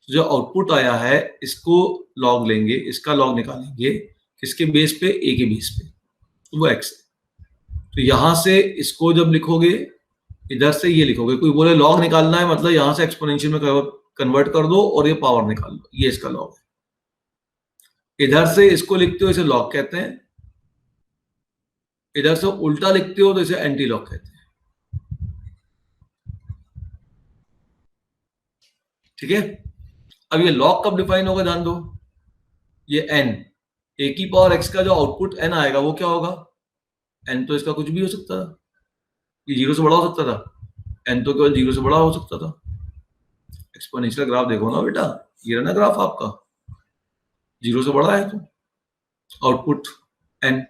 जो आउटपुट आया है इसको लॉग लेंगे, इसका लॉग निकालेंगे, किसके बेस पे, a के बेस पे, तो वो x है। तो यहां से इसको जब लिखोगे, इधर से ये लिखोगे, कोई बोले लॉग निकालना है मतलब यहां से एक्सपोनेंशियल में कन्वर्ट कर दो और ये पावर निकाल लो, ये इसका लॉग है। इधर से इसको लिखते हो इसे लॉग कहते हैं, इधर से उल्टा लिखते हो तो इसे एंटी लॉग कहते हैं। ठीक है, अब ये लॉग कब डिफाइन होगा ध्यान दो, ये n, a की पावर x का जो आउटपुट n आएगा वो क्या होगा, n तो इसका कुछ भी हो सकता था, ये 0 से बड़ा हो सकता था, n तो केवल 0 से बड़ा हो सकता था। एक्सपोनेंशियल ग्राफ देखो ना बेटा, ये रहा ना ग्राफ आपका, 0 से बड़ा है तो आउटपुट n,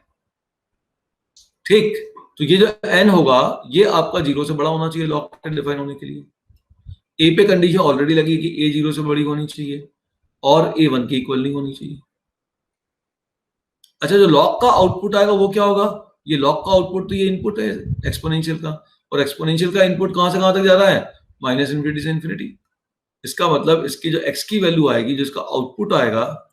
ठीक। तो ये जो n होगा ये आपका 0 से बड़ा होना चाहिए लॉग के डिफाइन होने के लिए। a पे कंडीशन ऑलरेडी लगी कि a 0 से बड़ी होनी चाहिए और a 1 के इक्वल नहीं होनी चाहिए। अच्छा, जो लॉग का आउटपुट आएगा वो क्या होगा, ये लॉग का आउटपुट तो ये इनपुट है एक्सपोनेंशियल का, और एक्सपोनेंशियल का इनपुट कहां से कहां तक जा रहा है, माइनस इन्फिनिटी से इन्फिनिटी। इसका मतलब इसकी जो x की वैल्यू आएगी, जिसका आउटपुट आएगा,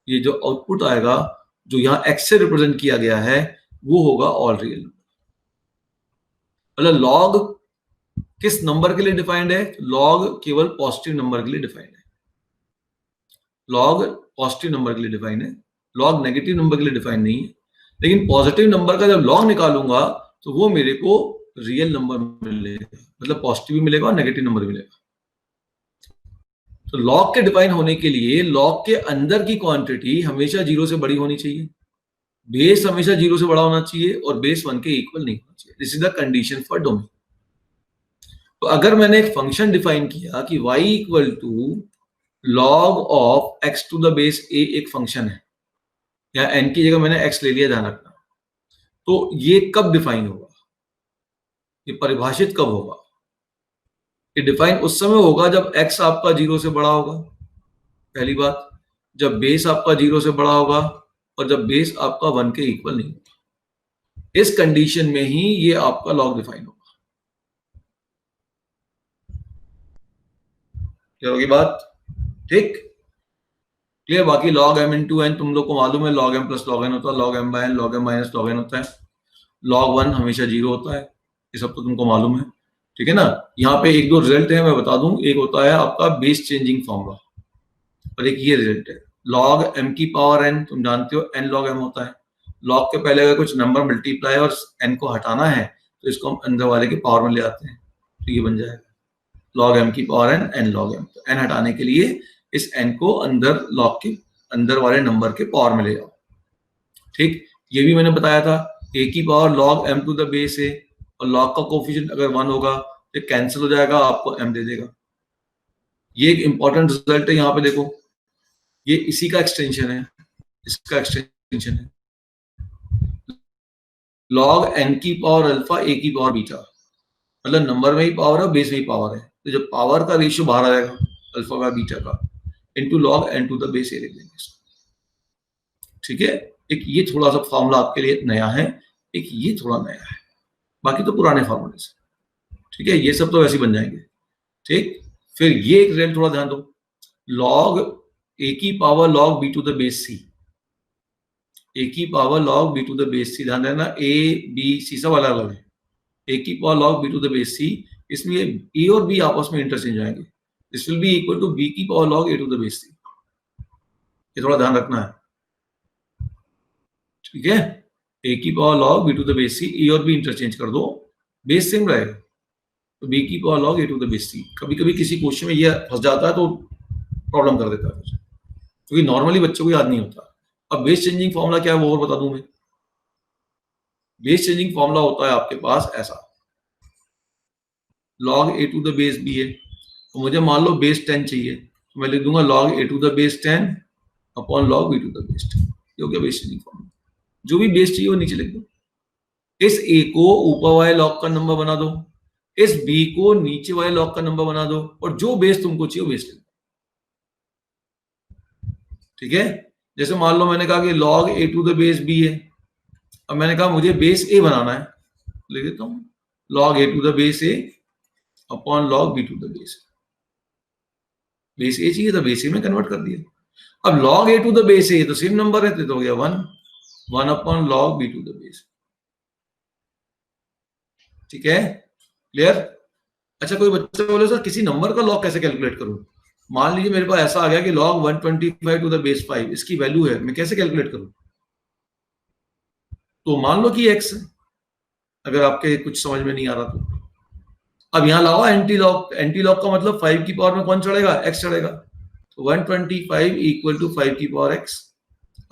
ये जो आउटपुट आएगा जो यहाँ x से रिप्रेजेंट किया गया है वो होगा ऑल रियल। मतलब लॉग किस नंबर के लिए डिफाइंड है, लॉग केवल पॉजिटिव नंबर के लिए डिफाइंड है, लॉग पॉजिटिव नंबर के लिए डिफाइंड है, लॉग नेगेटिव नंबर के लिए डिफाइन नहीं है। लेकिन पॉजिटिव नंबर का जब लॉग निकालूंगा तो वो मेरे को रियल नंबर मिलेगा, मतलब पॉजिटिव भी मिलेगा और नेगेटिव नंबर भी मिलेगा। तो लॉग के डिफाइन होने के लिए लॉग के अंदर की क्वांटिटी हमेशा 0 से बड़ी होनी चाहिए, बेस हमेशा 0 से बड़ा होना चाहिए और बेस 1 के इक्वल नहीं होना चाहिए। This is the condition for domain. तो अगर मैंने एक फंक्शन डिफाइन किया कि y equal to log of x to the base a एक फंक्शन है, या n की जगह मैंने x ले लिया, ध्यान रखना, तो ये कब डिफाइन होगा, ये परिभाषित कब होगा, ये डिफाइन उस समय होगा जब x आपका 0 से बड़ा होगा, पहली बात, जब बेस आपका 0 से बड़ा होगा और जब बेस आपका 1 के इक्वल नहीं होगा। इस कंडीशन में ही ये आपका लॉग डिफाइन होगा। क्या होगी बात, ठीक, क्लियर। बाकी लॉग m इंटू एन तुम लोग को मालूम है, log m plus log n होता है, log m by n, log m minus log n होता है, लॉग 1 हमेशा 0 होता है, ये सब तो तुमको मालूम है, ठीक है ना। यहाँ पे एक दो रिजल्ट है मैं बता दूं, एक होता है आपका बेस चेंजिंग फॉर्मूला और एक ये रिजल्ट है लॉग m की पावर n, तुम जानते हो n लॉग m होता है, लॉग के पहले अगर कुछ नंबर मल्टीप्लाई और n को हटाना है तो इसको हम अंदर वाले के पावर में ले आते हैं, तो ये बन जाएगा लॉग m की power n, n log m। तो n हटाने के लिए इस n को अंदर लॉग के अंदर वाले नंबर के पावर में ले जाओ, ठीक। ये भी मैंने बताया था, a की power log m to the base a, और लॉग का कोफिशिएंट अगर 1 होगा तो कैंसिल हो जाएगा, आपको m दे देगा। ये एक इंपॉर्टेंट रिजल्ट है, यहाँ पे देखो, ये इसी का एक्सटेंशन है, इसका एक्सटेंशन है लॉग n की पावर अल्फा a की पावर बीटा, मतलब नंबर में ही पावर है, बेस में ही पावर है, तो जब पावर का रेशियो बाहर आ जाएगा अल्फा बाय बीटा का into log n to the base a लिख देंगे, ठीक है। एक ये थोड़ा सा फॉर्मूला आपके लिए नया है, एक ये थोड़ा नया है, बाकी तो पुराने फॉर्मूले से, ठीक है, ये सब तो वैसे बन जाएंगे, ठीक। फिर ये एक रिजल्ट थोड़ा ध्यान दो, लॉग a की power log b to the base c, a की power log b to the base c, ध्यान देना a b c सब अलग अलग है, a की power log b to the base c, इसमें a और b आपस में इंटरचेंज आएंगे, this will be equal to b की power log a to the base c, ये थोड़ा ध्यान रखना है, ठीक है। a की power log b to the base c, a और b इंटरचेंज कर दो, बेस सेम रहेगा, तो b की power log a to the base c। कभी कभी किसी क्वेश्चन में ये फंस जाता है तो प्रॉब्लम कर देता है, क्योंकि नॉर्मली बच्चों को याद नहीं होता। अब बेस चेंजिंग फॉर्मूला क्या है वो और बता दूं मैं, बेस चेंजिंग फॉर्मूला होता है आपके पास ऐसा, log a to the base b है, तो मुझे मान लो बेस 10 चाहिए, तो मैं लिख दूंगा log a to the base 10 upon log b to the base 10, ये हो गया बेस चेंजिंग फॉर्मूला। जो भी बेस चाहिए वो नीचे लिख दो, इस a को ऊपर वाले लॉग का नंबर बना दो, इस b को नीचे वाले लॉग का नंबर बना दो, और जो बेस तुमको चाहिए वो बेस लिख दो, ठीक है। जैसे मान लो मैंने कहा कि log a to the base b है, अब मैंने कहा मुझे बेस a बनाना है, लिख देता हूं log a to the base a upon log b to the base a चाहिए तो बेस a में कन्वर्ट कर दिया। अब log a to the base a तो सेम नंबर है, तो हो गया 1 upon log b to the base, ठीक है, क्लियर। अच्छा, कोई बच्चा बोले सर किसी नंबर का लॉग कैसे कैलकुलेट करूं, मान लीजिए मेरे पास ऐसा आ गया कि log 125 टू द बेस 5 इसकी वैल्यू है, मैं कैसे कैलकुलेट करूं, तो मान लो कि x है, अगर आपके कुछ समझ में नहीं आ रहा तो। अब यहां लाओ एंटी लॉग, एंटी लॉग का मतलब 5 की पावर में कौन चढ़ेगा, x चढ़ेगा, तो 125 इक्वल टू 5 की पावर x।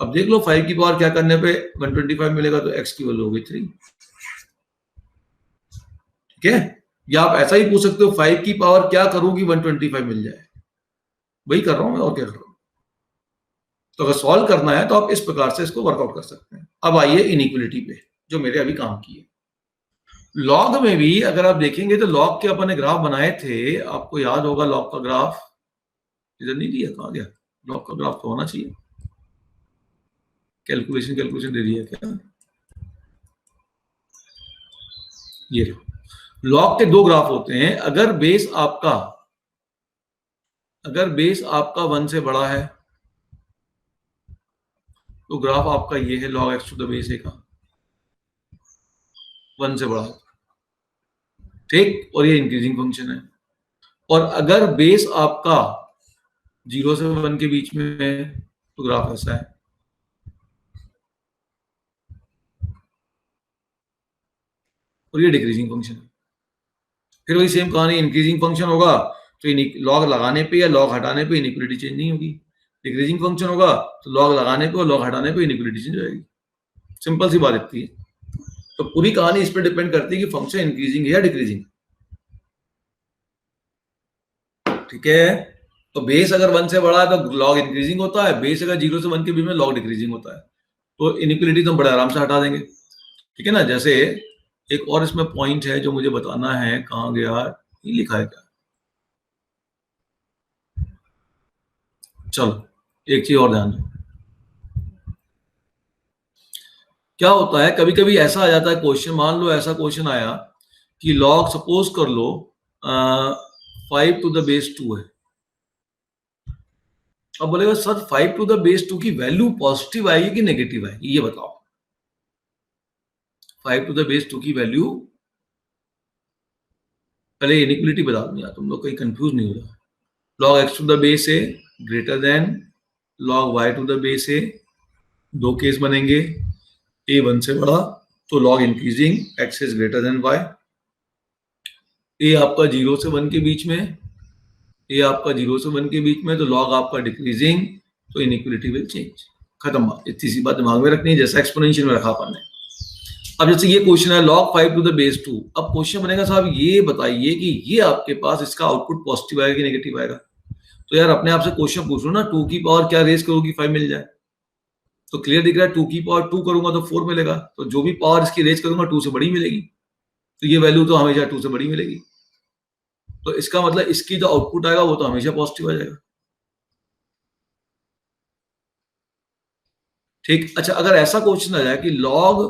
अब देख लो 5 की पावर क्या करने पे 125 मिलेगा, तो x की वैल्यू होगी 3। ठीक है, या आप ऐसा ही पूछ सकते हो 5 की पावर क्या करूं कि 125 मिल जाए, वही कर रहा हूं मैं, और क्या कर रहा हूं। तो अगर सॉल्व करना है तो आप इस प्रकार से इसको वर्कआउट कर सकते हैं। अब आइए इनइक्वलिटी पे, जो मेरे अभी काम की है। लॉग में भी अगर आप देखेंगे तो लॉग के अपन ने ग्राफ बनाए थे, आपको याद होगा लॉग का ग्राफ इधर नहीं दिया, कहां गया लॉग का ग्राफ, तो होना चाहिए, कैलकुलेशन दे दिया क्या, ये लॉग के दो ग्राफ होते हैं। अगर बेस आपका 1 से बड़ा है तो ग्राफ आपका ये है log x to the base a का, 1 से बड़ा, ठीक, और ये इंक्रीजिंग फंक्शन है। और अगर बेस आपका 0 से 1 के बीच में है तो ग्राफ ऐसा है। और ये डिक्रीजिंग फंक्शन है। फिर वही सेम कहानी, इंक्रीजिंग फंक्शन होगा तो लॉग लगाने पे या लॉग हटाने पे इनइक्वलिटी चेंज नहीं होगी। डिक्रीजिंग फंक्शन होगा तो लॉग लगाने पे और लॉग हटाने पे इनइक्वलिटी चेंज हो जाएगी। सिंपल सी बात इतनी है। तो पूरी कहानी इस पर डिपेंड करती है कि फंक्शन इंक्रीजिंग है या डिक्रीजिंग। ठीक है, तो बेस अगर 1 से बड़ा है तो लॉग इंक्रीजिंग होता है, बेस अगर 0 से 1 के बीच में लॉग डिक्रीजिंग होता है। तो इनइक्वलिटी तो हम बड़े आराम से हटा देंगे। ठीक है ना, जैसे एक और इसमें पॉइंट है जो मुझे बताना है, कहां गया, ये लिखा है क्या, चलो एक चीज और ध्यान दो। क्या होता है, कभी कभी ऐसा आ जाता है क्वेश्चन, मान लो ऐसा क्वेश्चन आया कि लॉग सपोज कर लो 5 टू द बेस 2 है। अब बोलेगा सर 5 टू द बेस 2 की वैल्यू पॉजिटिव आएगी कि नेगेटिव आएगी, ये बताओ। 5 टू द बेस 2 की वैल्यू, पहले इनइक्वलिटी बता दूं यार, तुम लोग कहीं कंफ्यूज नहीं हो रहा। Log x to the base a greater than log y to the base a, दो केस बनेंगे, ए 1 से बड़ा तो log increasing x is greater than y, a आपका 0 से 1 के बीच में, ए आपका 0 से 1 के बीच में तो लॉग आपका डिक्रीजिंग, तो इनइक्वलिटी विल चेंज। खत्म बात, इतनी सी बात दिमाग में रखनी है, जैसा एक्सपोनेंशियल में रखा अपन ने। अब जैसे ये क्वेश्चन है log 5 टू द बेस 2, अब क्वेश्चन बनेगा साहब ये बताइए कि ये आपके पास इसका आउटपुट पॉजिटिव आएगा कि नेगेटिव आएगा। तो यार अपने आप से क्वेश्चन पूछ लो ना, 2 की पावर क्या रेज करोगी 5 मिल जाए, तो क्लियर दिख रहा है 2 की पावर 2 करूंगा तो 4 मिलेगा, तो जो भी पावर इसकी रेज करूंगा 2 से बड़ी मिलेगी, तो ये वैल्यू तो हमेशा 2 से बड़ी मिलेगी। तो इसका मतलब इसकी जो आउटपुट आएगा वो तो हमेशा पॉजिटिव आ जाएगा। ठीक, अच्छा अगर ऐसा क्वेश्चन आ जाए कि log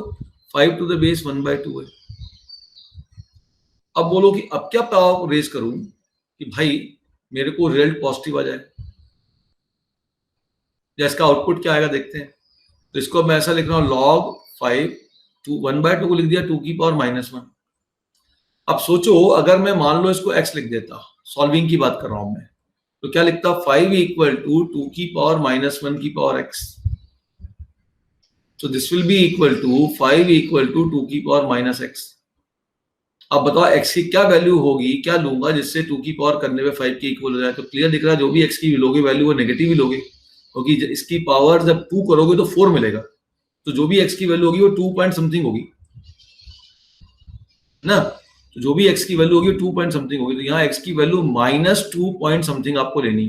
5 टू द बेस 1/2 है, अब बोलो कि अब क्या पावर रेज करूं कि भाई मेरे को रिजल्ट पॉजिटिव आ जाए, या इसका आउटपुट क्या आएगा देखते हैं। तो इसको मैं ऐसा लिख रहा हूं log 5 टू 1/2 को लिख दिया 2 की पावर -1। अब सोचो अगर मैं मान लो इसको x लिख देता, सॉल्विंग की बात कर रहा हूं मैं, तो क्या लिखता 5 इक्वल टू 2 की पावर -1 की power x, so this will be equal to 5 equal to 2 की पावर -x। अब बताओ x की क्या वैल्यू होगी, क्या लूंगा जिससे 2 की पावर करने पे 5 के इक्वल हो जाए। तो क्लियर दिख रहा है जो भी x की लोगे वैल्यू वो नेगेटिव ही लोगे, क्योंकि इसकी पावर जब 2 करोगे तो 4 मिलेगा, तो जो भी x की वैल्यू होगी वो 2 पॉइंट समथिंग होगी ना, तो जो भी x की वैल्यू होगी 2 पॉइंट समथिंग होगी, तो यहाँ x की वैल्यू -2 पॉइंट समथिंग आपको लेनी।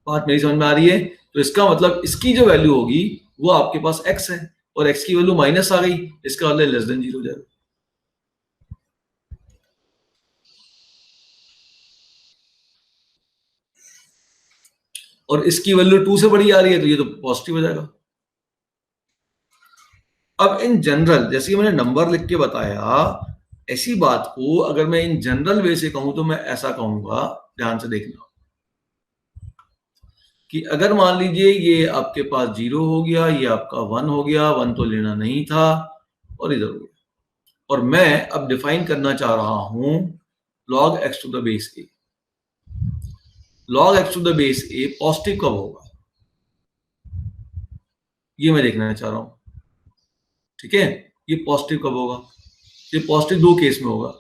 बात मेरी समझ में आ रही है। तो इसका मतलब इसकी जो वैल्यू होगी वो आपके पास x है, और x की वैल्यू माइनस आ गई, इसका मतलब लेस देन 0 हो जाएगा। और इसकी वैल्यू 2 से बड़ी आ रही है तो ये तो पॉजिटिव हो जाएगा। अब इन जनरल, जैसे मैंने नंबर लिख के बताया, ऐसी बात को अगर मैं इन जनरल वे से कहूं तो मैं ऐसा कहूंगा, ध्यान से देखना, कि अगर मान लीजिए ये आपके पास 0 हो गया, ये आपका 1 हो गया, 1 तो लेना नहीं था और इधर हो गया, और मैं अब डिफाइन करना चाह रहा हूं log x to the base a। log x to the base a positive कब होगा ये मैं देखना चाह रहा हूं। ठीक है, ये पॉजिटिव कब होगा, ये पॉजिटिव दो केस में होगा,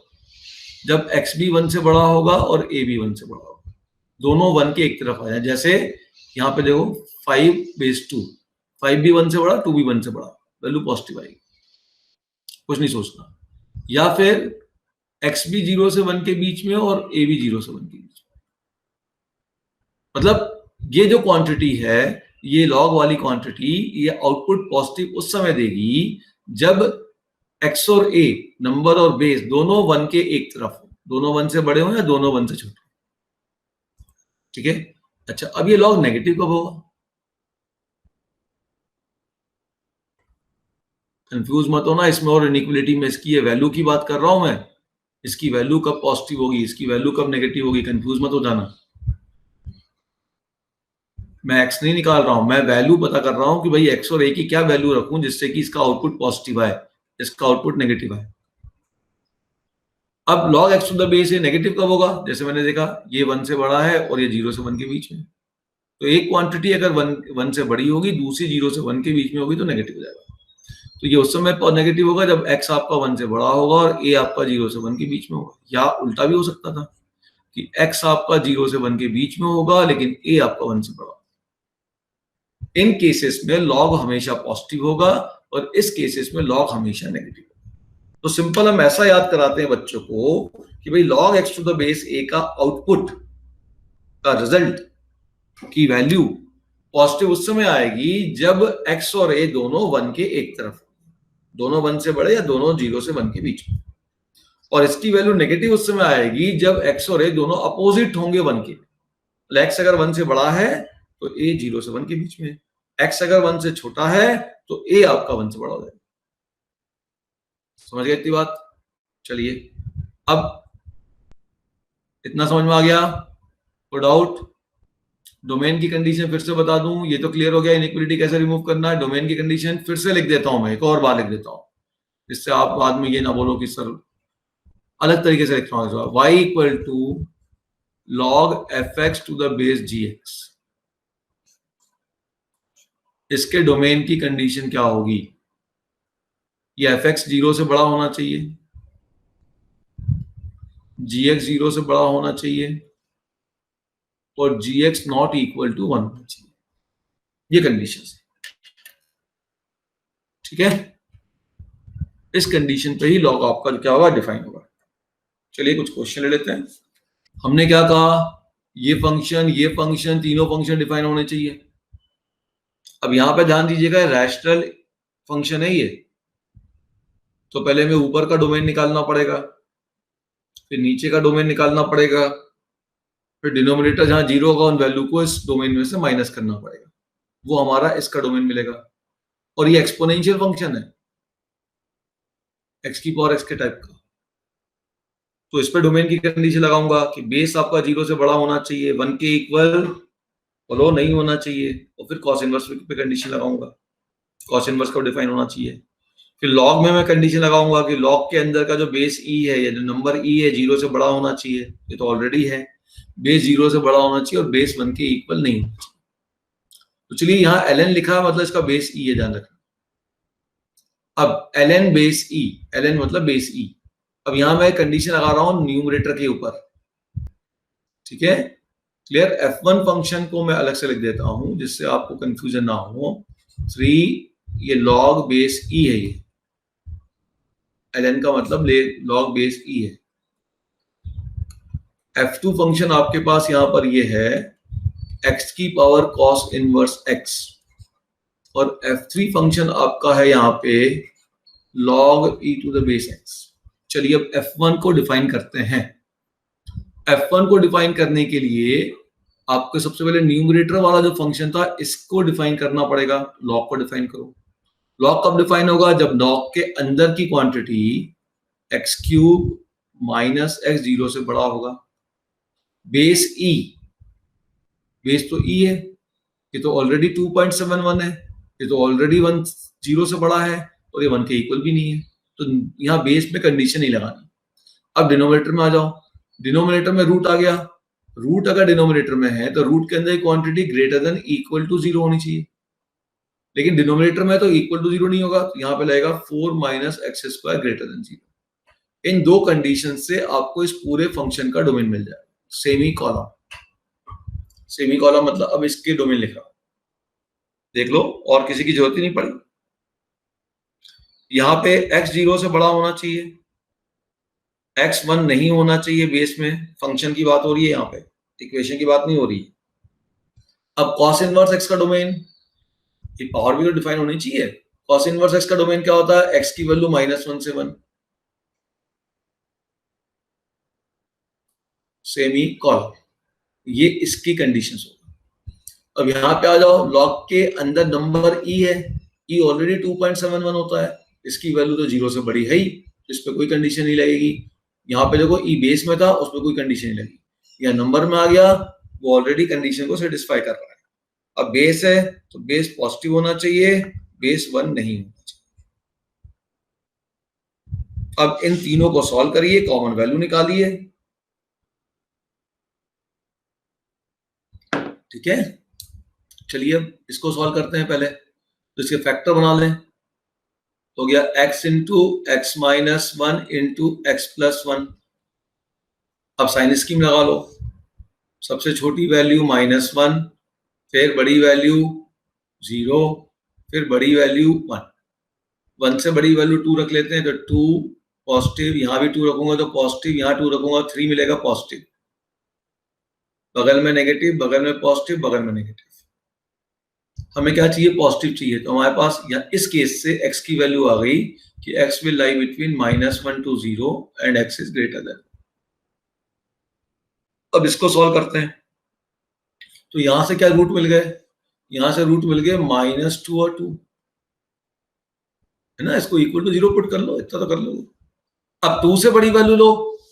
जब x भी 1 से बड़ा होगा और a भी 1 से बड़ा होगा। दोनों 1 के एक तरफ आ जाए। जैसे यहाँ पे देखो 5/2, 5 भी 1 से बड़ा, 2 भी 1 से बड़ा, वैल्यू पॉजिटिव आएगी, कुछ नहीं सोचना। या फिर x भी 0 से 1 के बीच में और a भी 0 से 1 के बीच में, मतलब ये जो क्वांटिटी है, ये लॉग वाली क्वांटिटी, ये आउटपुट पॉजिटिव उस समय देगी जब x और a, नंबर और बेस, दोनों 1 के एक तरफ हो, दोनों 1 से बड़े हो या दोनों 1 से छोटे। ठीक है, अच्छा अब ये लॉग नेगेटिव कब होगा? कंफ्यूज मत होना इसमें और इनइक्वलिटी में, इसकी ये वैल्यू की बात कर रहा हूं मैं, इसकी वैल्यू कब पॉजिटिव होगी, इसकी वैल्यू कब नेगेटिव होगी, कंफ्यूज मत हो जाना। मैं x नहीं निकाल रहा हूं, मैं वैल्यू पता कर रहा हूं कि भाई x और a की क्या वैल्यू रखूं जिससे कि इसका आउटपुट पॉजिटिव आए, इसका आउटपुट नेगेटिव आए। अब log x to the base ये नेगेटिव कब होगा? जैसे मैंने देखा ये 1 से बड़ा है और ये 0 से 1 के बीच में, तो एक क्वांटिटी अगर 1 से बड़ी होगी, दूसरी 0 से 1 के बीच में होगी तो नेगेटिव हो जाएगा। तो ये उस समय नेगेटिव होगा जब x आपका 1 से बड़ा होगा और a आपका 0 से 1 के बीच में होगा। या उल्टा भी हो सकता था कि x आपका 0 से 1 के बीच में होगा लेकिन a आपका 1 से बड़ा। इन केसेस में लॉग हमेशा पॉजिटिव होगा और इस केसेस में लॉग हमेशा नेगेटिव होगा। तो सिंपल हम ऐसा याद कराते हैं बच्चों को कि भाई log x to the base a का आउटपुट का रिजल्ट की वैल्यू पॉजिटिव उस समय आएगी जब x और a दोनों 1 के एक तरफ, दोनों 1 से बड़े या दोनों 0 से 1 के बीच में, और इसकी वैल्यू नेगेटिव उस समय आएगी जब x और a दोनों अपोजिट होंगे 1 के। x अगर 1 से बड़ा है तो a 0 से 1 के बीच में, x अगर 1 से छोटा है तो a आपका 1 से बड़ा हो जाएगा। समझ गए इतनी बात? चलिए अब इतना समझ में आ गया? कोई डाउट? डोमेन की कंडीशन फिर से बता दूं, ये तो क्लियर हो गया इनइक्वालिटी कैसे रिमूव करना है। डोमेन की कंडीशन फिर से लिख देता हूं मैं, एक और बार लिख देता हूं, इससे आप बाद में ये ना बोलो कि सर अलग तरीके से लिख रहा हूं। y equal to log fx to the base gx, इसके डोमेन की कंडीशन क्या होगी? ये fx 0 से बड़ा होना चाहिए, gx 0 से बड़ा होना चाहिए और gx नॉट इक्वल टू 1 होना चाहिए। ये कंडीशन है, ठीक है? इस कंडीशन पे ही लॉग आपका क्या होगा? डिफाइन होगा। चलिए कुछ क्वेश्चन ले लेते हैं। हमने क्या कहा? ये फंक्शन तीनों फंक्शन डिफाइन होने चाहिए। अब यहां पे ध्यान दीजिएगा, रैशनल फंक्शन है ये, तो पहले हमें ऊपर का डोमेन निकालना पड़ेगा, फिर नीचे का डोमेन निकालना पड़ेगा, फिर डिनोमिनेटर जहां 0 होगा उन वैल्यू को इस डोमेन में से माइनस करना पड़ेगा, वो हमारा इसका डोमेन मिलेगा। और ये एक्सपोनेंशियल फंक्शन है, x की पावर x के टाइप का, तो इस पर डोमेन की कंडीशन लगाऊंगा कि बेस आपका 0 से बड़ा होना चाहिए, 1 के इक्वल फॉलो नहीं होना चाहिए, और फिर कॉस इनवर्स पे कंडीशन लगाऊंगा, कॉस इनवर्स का डिफाइन होना चाहिए। फिर लॉग में मैं कंडीशन लगाऊंगा कि लॉग के अंदर का जो बेस e है या जो नंबर e है 0 से बड़ा होना चाहिए, ये तो ऑलरेडी है, बेस 0 से बड़ा होना चाहिए और बेस 1 के इक्वल नहीं होना चाहिए। तो चलिए यहाँ ln लिखा है, मतलब इसका बेस e है, ध्यान रखना। अब ln बेस e, ln मतलब बेस e। अब यहां मैं कंडीशन लगा रहा हूं न्यूमरेटर के ऊपर, ठीक है? क्लियर? f1 फंक्शन को मैं अलग से लिख देता हूं जिससे आपको कंफ्यूजन ना हो। 3 ये log बेस e है, ये ln का मतलब log बेस e है। f2 फंक्शन आपके पास यहां पर ये है x की पावर cos इनवर्स x, और f3 फंक्शन आपका है यहाँ पे log e to the base x। चलिए अब f1 को डिफाइन करते हैं। f1 को डिफाइन करने के लिए आपको सबसे पहले न्यूमरेटर वाला जो फंक्शन था इसको डिफाइन करना पड़ेगा। log को डिफाइन करो। log कब डिफाइन होगा? जब log के अंदर की quantity x cube minus x 0 से बड़ा होगा। बेस e, बेस तो e है, ये तो ऑलरेडी 2.71 है, ये तो ऑलरेडी 1 0 से बड़ा है और ये 1 के इक्वल भी नहीं है, तो यहाँ बेस में कंडीशन नहीं लगानी। अब डिनोमिनेटर में आ जाओ, डिनोमिनेटर में रूट आ गया। रूट अगर डिनोमिनेटर में है तो रूट के अंदर quantity greater than equal to 0 होनी चाहिए, लेकिन डिनोमिनेटर में तो इक्वल टू 0 नहीं होगा, तो यहाँ पे लगेगा 4 minus x square greater than 0। इन दो कंडीशन से आपको इस पूरे फंक्शन का डोमेन मिल जाएगा, सेमी कॉलम। सेमी कॉलम मतलब अब इसके डोमेन लिख रहा हूं, देख लो, और किसी की जरूरत ही नहीं पड़ी। यहाँ पे x 0 से बड़ा होना चाहिए, x 1 नहीं होना चाहिए बेस में, फंक्शन की बात हो रही है यहाँ पे, इक्वेशन की बात नहीं हो रही। अब cos इनवर्स x का डोमेन, ये पावर भी तो डिफाइन होनी चाहिए। cos इनवर्स x का डोमेन क्या होता है, x की वैल्यू -1 से 1, सेमी कॉलम, ये इसकी कंडीशंस होगा। अब यहाँ पे आ जाओ, लॉग के अंदर नंबर e है, e ऑलरेडी 2.71 होता है, इसकी वैल्यू तो 0 से बड़ी है ही, इस पे कोई कंडीशन नहीं लगेगी। यहाँ पे देखो e बेस में था, उस पर कोई कंडीशन नहीं लगी, या नंबर में आ गया, वो ऑलरेडी कंडीशन को सेटिस्फाई कर रहा है। अब बेस है तो बेस पॉजिटिव होना चाहिए, बेस 1 नहीं होना चाहिए। अब इन तीनों को सॉल्व करिए, कॉमन वैल्यू निकालिए, ठीक है। चलिए अब इसको सॉल्व करते हैं पहले, तो इसके फैक्टर बना लें, तो गया x into x minus 1 into x plus 1। अब साइन स्कीम लगा लो, सबसे छोटी वैल्यू -1, फिर बड़ी वैल्यू 0, फिर बड़ी वैल्यू 1, 1 से बड़ी वैल्यू 2 रख लेते हैं, तो 2 पॉजिटिव, यहाँ भी 2 रखूंगा तो पॉजिटिव, यहाँ 2 रखूंगा 3 मिलेगा पॉजिटिव, बगल में नेगेटिव, बगल में पॉजिटिव, बगल में नेगेटिव। हमें क्या चाहिए, पॉजिटिव चाहिए, तो हमारे पास या इस केस से x की वैल्यू आ गई कि x will lie between -1 to 0 and x is greater then. अब इसको सॉल्व करते हैं, तो यहां से क्या रूट मिल गए, यहां से रूट मिल गए -2 और 2, है ना। इसको इक्वल टू 0 पुट कर लो, इतना तो कर लो। अब 2 से बड़ी वैल्यू लो,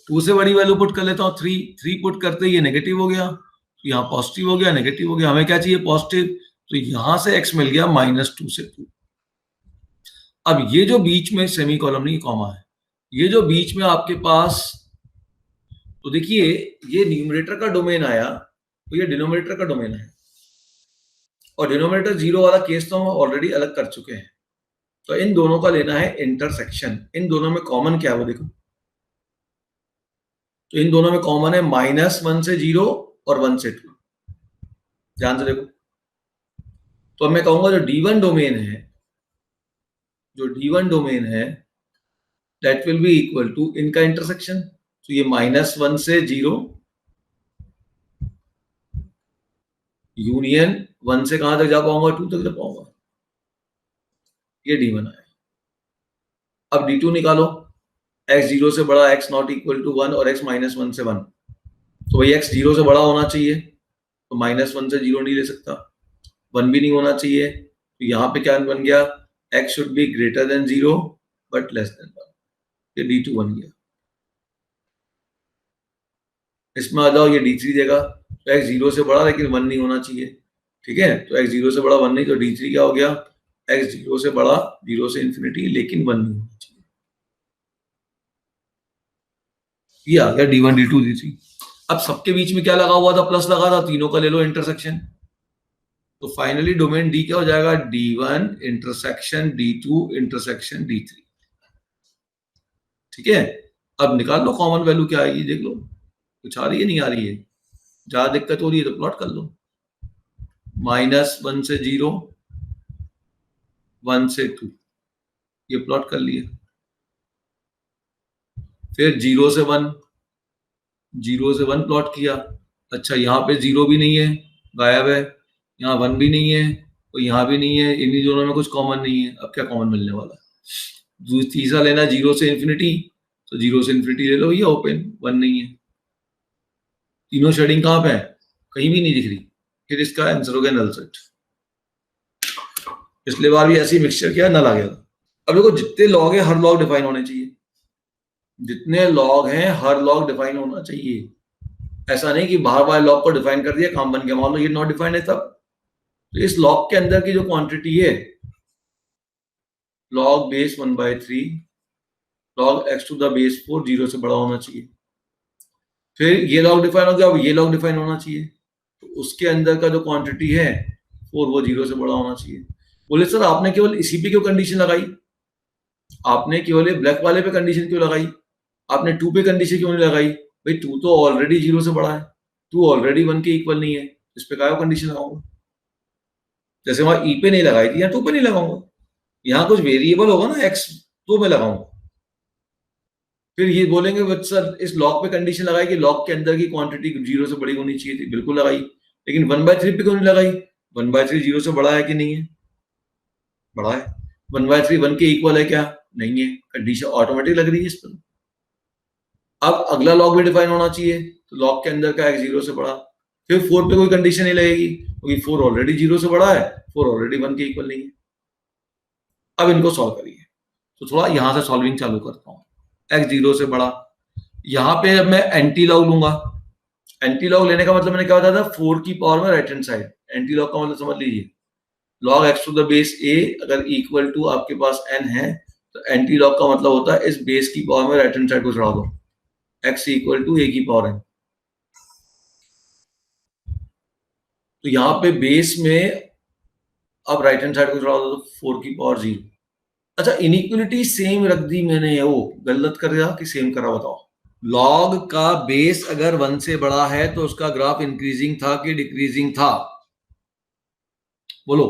2 से बड़ी वैल्यू पुट कर लेता हूँ 3 पुट करते ये नेगेटिव हो गया, तो यहाँ पॉजिटिव हो गया, नेगेटिव हो गया। हमें क्या चाहिए, पॉजिटिव, तो यहां से x मिल गया -2 से 2। अब ये जो बीच में सेमी कॉलम नहीं कॉमा है, ये जो बीच में आपके पास, तो देखिए ये न्यूमरेटर का डोमेन आया, तो ये डिनोमिनेटर का डोमेन है, और डिनोमिनेटर 0 वाला केस तो हम ऑलरेडी अलग कर चुके हैं। तो इन दोनों का लेना है इंटरसेक्शन, इन दोनों में कॉमन क्या है वो देखो, तो इन दोनों में कॉमन है -1 से 0 और 1 से 2, ध्यान से देखो। तो मैं कहूंगा जो D1 डोमेन है, जो D1 डोमेन है, that will be equal to इनका इंटरसेक्शन, तो ये -1 से 0 यूनियन 1 से कहां तक जा पाऊंगा, 2 तक जा पाऊंगा, ये D1 है। अब D2 निकालो, x 0 से बड़ा, x नॉट इक्वल टू 1 और x -1 से 1, तो भाई x 0 से बड़ा होना चाहिए, तो -1 से 0 नहीं ले सकता, 1 भी नहीं होना चाहिए, तो यहाँ पे क्या बन गया, x should be greater than 0 but less than 1, ये D2 बन गया। इसमें आ जाओ, ये D3 देगा, तो x 0 से बड़ा लेकिन 1 नहीं होना चाहिए, ठीक है, तो x 0 से बड़ा 1 नहीं, तो D3 क्या हो गया, x 0 से बड़ा 0 से इंफिनिटी लेकिन 1 नहीं होना चाहिए, ये आ गया D1 D2 D3। अब सबके बीच में क्या लगा हुआ था, प्लस लगा था, तीनों का ले लो इंटरसेक्शन, तो फाइनली डोमेन D क्या हो जाएगा, D1 intersection D2 intersection D3, ठीक है। अब निकाल लो कॉमन वैल्यू क्या आएगी, देख लो कुछ आ रही है नहीं आ रही है, ज्यादा दिक्कत हो रही है तो प्लॉट कर लो, -1 से 0, 1 से 2, ये प्लॉट कर लिए, फिर 0 से 1, 0 से 1 प्लॉट किया, अच्छा यहाँ पे 0 भी नहीं है, गायब है, यहाँ 1 भी नहीं है, तो यहाँ भी नहीं है, इन्हीं दोनों में कुछ कॉमन नहीं है। अब क्या कॉमन मिलने वाला है, तीसरा लेना 0 से इंफिनिटी, तो 0 से इंफिनिटी ले लो, ये ओपन 1 नहीं है, तीनों शेडिंग कहाँ पे है, कहीं भी नहीं दिख रही, फिर इसका आंसर हो गया नल सेट। पिछले बार भी ऐसी मिक्सचर किया, नल आ गया था। अब देखो जितने लॉग है हर लॉग डिफाइन होने चाहिए, जितने लॉग हैं हर लॉग डिफाइन होना चाहिए, ऐसा नहीं कि बाहर वाले लॉग को डिफाइन कर दिया काम बन गया, मान लो ये नॉट डिफाइंड है तब, तो इस लॉग के अंदर की जो क्वांटिटी है log base 1/3 log x to the base 4 0 से बड़ा होना चाहिए, फिर ये लॉग डिफाइन हो गया, अब ये लॉग डिफाइन होना चाहिए, तो उसके अंदर का जो क्वांटिटी है 4 वो 0 से बड़ा होना चाहिए। बोले सर आपने केवल इसी पे क्यों कंडीशन लगाई, आपने केवल ब्लैक वाले पे कंडीशन क्यों लगाई, आपने 2 पे कंडीशन क्यों नहीं लगाई, भाई 2 तो ऑलरेडी 0 से बड़ा है, 2 ऑलरेडी 1 के इक्वल नहीं है, इस पे क्या कंडीशन लगाऊंगा? जैसे वहां ई पे नहीं लगाई थी, यहाँ टू पे नहीं लगाऊंगा। यहाँ कुछ वेरिएबल होगा ना एक्स, तो मैं लगाऊंगा। फिर ये बोलेंगे सर इस लॉग पे कंडीशन लगाई कि लॉग के अंदर की क्वांटिटी 0 से बड़ी होनी चाहिए थी, बिल्कुल लगाई, लेकिन 1/3 पे क्यों नहीं लगाई? 1/3 0 से बड़ा है कि नहीं है? बड़ा है। 1/3 1 के इक्वल है क्या? नहीं है, कंडीशन ऑटोमेटिक लग रही है इस पर। अब अगला लॉग भी डिफाइन होना चाहिए, तो लॉग के अंदर का x 0 से बड़ा। फिर 4 पे कोई कंडीशन नहीं लगेगी क्योंकि 4 ऑलरेडी 0 से बड़ा है, 4 ऑलरेडी 1 के इक्वल नहीं है। अब इनको सॉल्व करिए, तो थोड़ा यहां से सॉल्विंग चालू करता हूँ। x 0 से बड़ा, यहाँ पे जब मैं एंटी लॉग लूंगा, एंटी लॉग लेने का मतलब मैंने क्या बताया था, 4 की पावर में right hand side. Anti log का मतलब समझ लीजिए, log x to the base a अगर इक्वल टू आपके पास n है, तो एंटी लॉग का मतलब होता है इस बेस की पावर में राइट हैंड साइड को चढ़ा दो, x इक्वल टू a की पावर n। तो यहाँ पे बेस में अब राइट हैंड साइड को चढ़ा दो तो 4 की पावर 0। अच्छा, इनइक्वलिटी सेम रख दी मैंने, वो गलत कर दिया कि सेम करा? बताओ। लॉग का बेस अगर 1 से बड़ा है तो उसका ग्राफ इंक्रीजिंग था कि डिक्रीजिंग था? बोलो।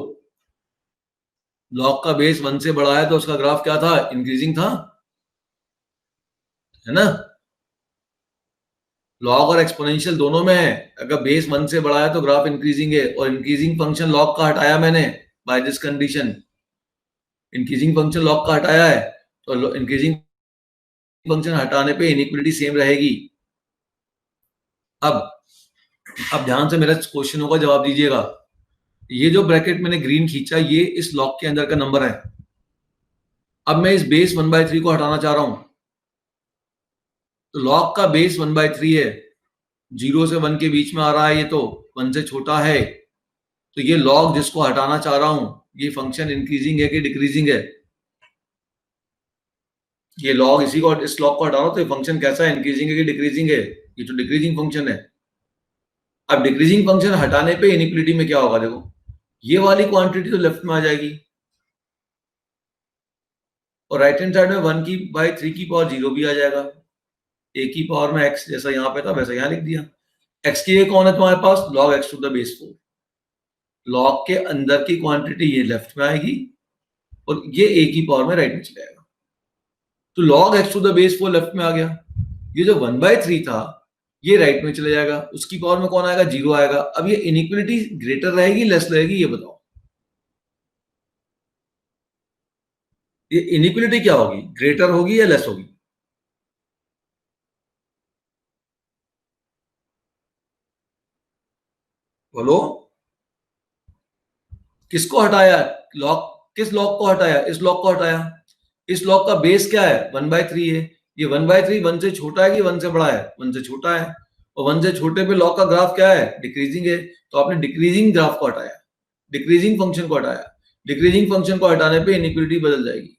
लॉग का बेस 1 से बड़ा है तो उसका ग्राफ क्या था? इंक्रीजिंग था, है ना? लॉग और एक्सपोनेंशियल दोनों में है, अगर बेस 1 से बड़ा है तो ग्राफ इंक्रीजिंग है, और इंक्रीजिंग फंक्शन लॉग का हटाया मैंने by this condition. Increasing function log का हटाया है, तो इंक्रीजिंग फंक्शन हटाने पे इनइक्वलिटी सेम रहेगी। अब ध्यान से मेरा क्वेश्चनों का जवाब दीजिएगा। ये जो ब्रैकेट मैंने ग्रीन खींचा, ये इस लॉग के अंदर का नंबर है। अब मैं इस बेस 1/3 को हटाना चाह रहा हूं, तो लॉग का बेस 1/3 है, 0 से 1 के बीच में आ रहा है, ये तो 1 से छोटा है, तो ये लॉग जिसको हटाना चाह रहा हूं, ये फंक्शन इंक्रीजिंग है कि डिक्रीजिंग है? ये लॉग इस लॉग को हटाओ तो ये फंक्शन कैसा है, इंक्रीजिंग है कि डिक्रीजिंग है? ये तो डिक्रीजिंग फंक्शन है। अब डिक्रीजिंग फंक्शन हटाने पे इनइक्वलिटी में क्या होगा? देखो, ये वाली क्वांटिटी तो लेफ्ट में आ जाएगी, और राइट हैंड साइड में 1/3 की पावर 0 भी आ जाएगा। a की पावर में x जैसा यहाँ पे था वैसा यहाँ लिख दिया। x की कौन है तुम्हारे पास? log x to the base 4। Log के अंदर की क्वांटिटी ये लेफ्ट में आएगी, और ये a की पावर में राइट में चला जाएगा। तो log x to the base 4 left में आ गया। ये जो 1/3 था ये राइट में चला जाएगा, उसकी पावर में कौन आएगा? 0 आएगा। अब ये इनइक्वलिटी ग्रेटर रहेगी लेस रहेगी, ये बताओ। ये इनइक्वलिटी क्या होगी, ग्रेटर होगी या लेस होगी? बोलो। किसको हटाया? लॉग, किस लॉग को हटाया? इस लॉग को हटाया। इस लॉग का बेस क्या है? 1/3 है। ये 1/3 1 से छोटा है कि 1 से बड़ा है? 1 से छोटा है, और 1 से छोटे पे लॉग का ग्राफ क्या है? डिक्रीजिंग है। तो आपने डिक्रीजिंग ग्राफ को हटाया, डिक्रीजिंग फंक्शन को हटाया। डिक्रीजिंग फंक्शन को हटाने पे इनइक्वलिटी बदल जाएगी।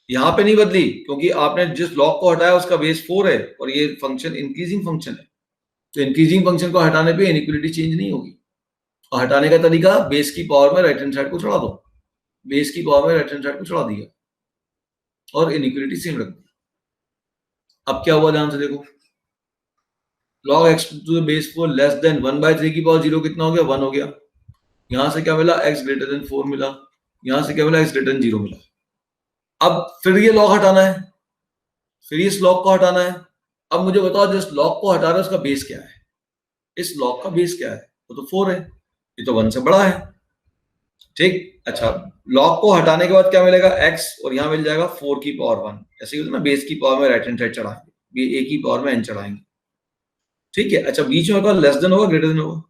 यहाँ पे नहीं बदली, क्योंकि आपने जिस लॉग को हटाया उसका बेस 4 है, और ये फंक्शन इंक्रीजिंग फंक्शन है, तो इंक्रीजिंग फंक्शन को हटाने पे इनइक्वलिटी चेंज नहीं होगी। और हटाने का तरीका, बेस की पावर में राइट हैंड साइड को चढ़ा दो, बेस की पावर में राइट हैंड साइड को चढ़ा दिया, और इनइक्वलिटी सेम रख दी। अब क्या हुआ, ध्यान से देखो। log x to the base 4 less than 1/3 की पावर 0 कितना हो गया? 1 हो गया। यहां से क्या मिला? x ग्रेटर देन 4 मिला। यहां से क्या मिला? x ग्रेटर देन 0 मिला। अब फिर ये लॉग हटाना है, फिर इस लॉग को हटाना है। अब मुझे बताओ, जिस लॉग को हटा रहा है उसका बेस क्या है? इस लॉग का बेस क्या है? वो तो 4 है, ये तो 1 से बड़ा है। ठीक। अच्छा, लॉग को हटाने के बाद क्या मिलेगा? x, और यहाँ मिल जाएगा 4 की पावर 1। ऐसे ही होता है ना, बेस की पावर में राइट हैंड साइड चढ़ाएंगे, a की पावर में n चढ़ाएंगे। ठीक है। अच्छा, बीच में होगा लेस देन होगा ग्रेटर देन होगा?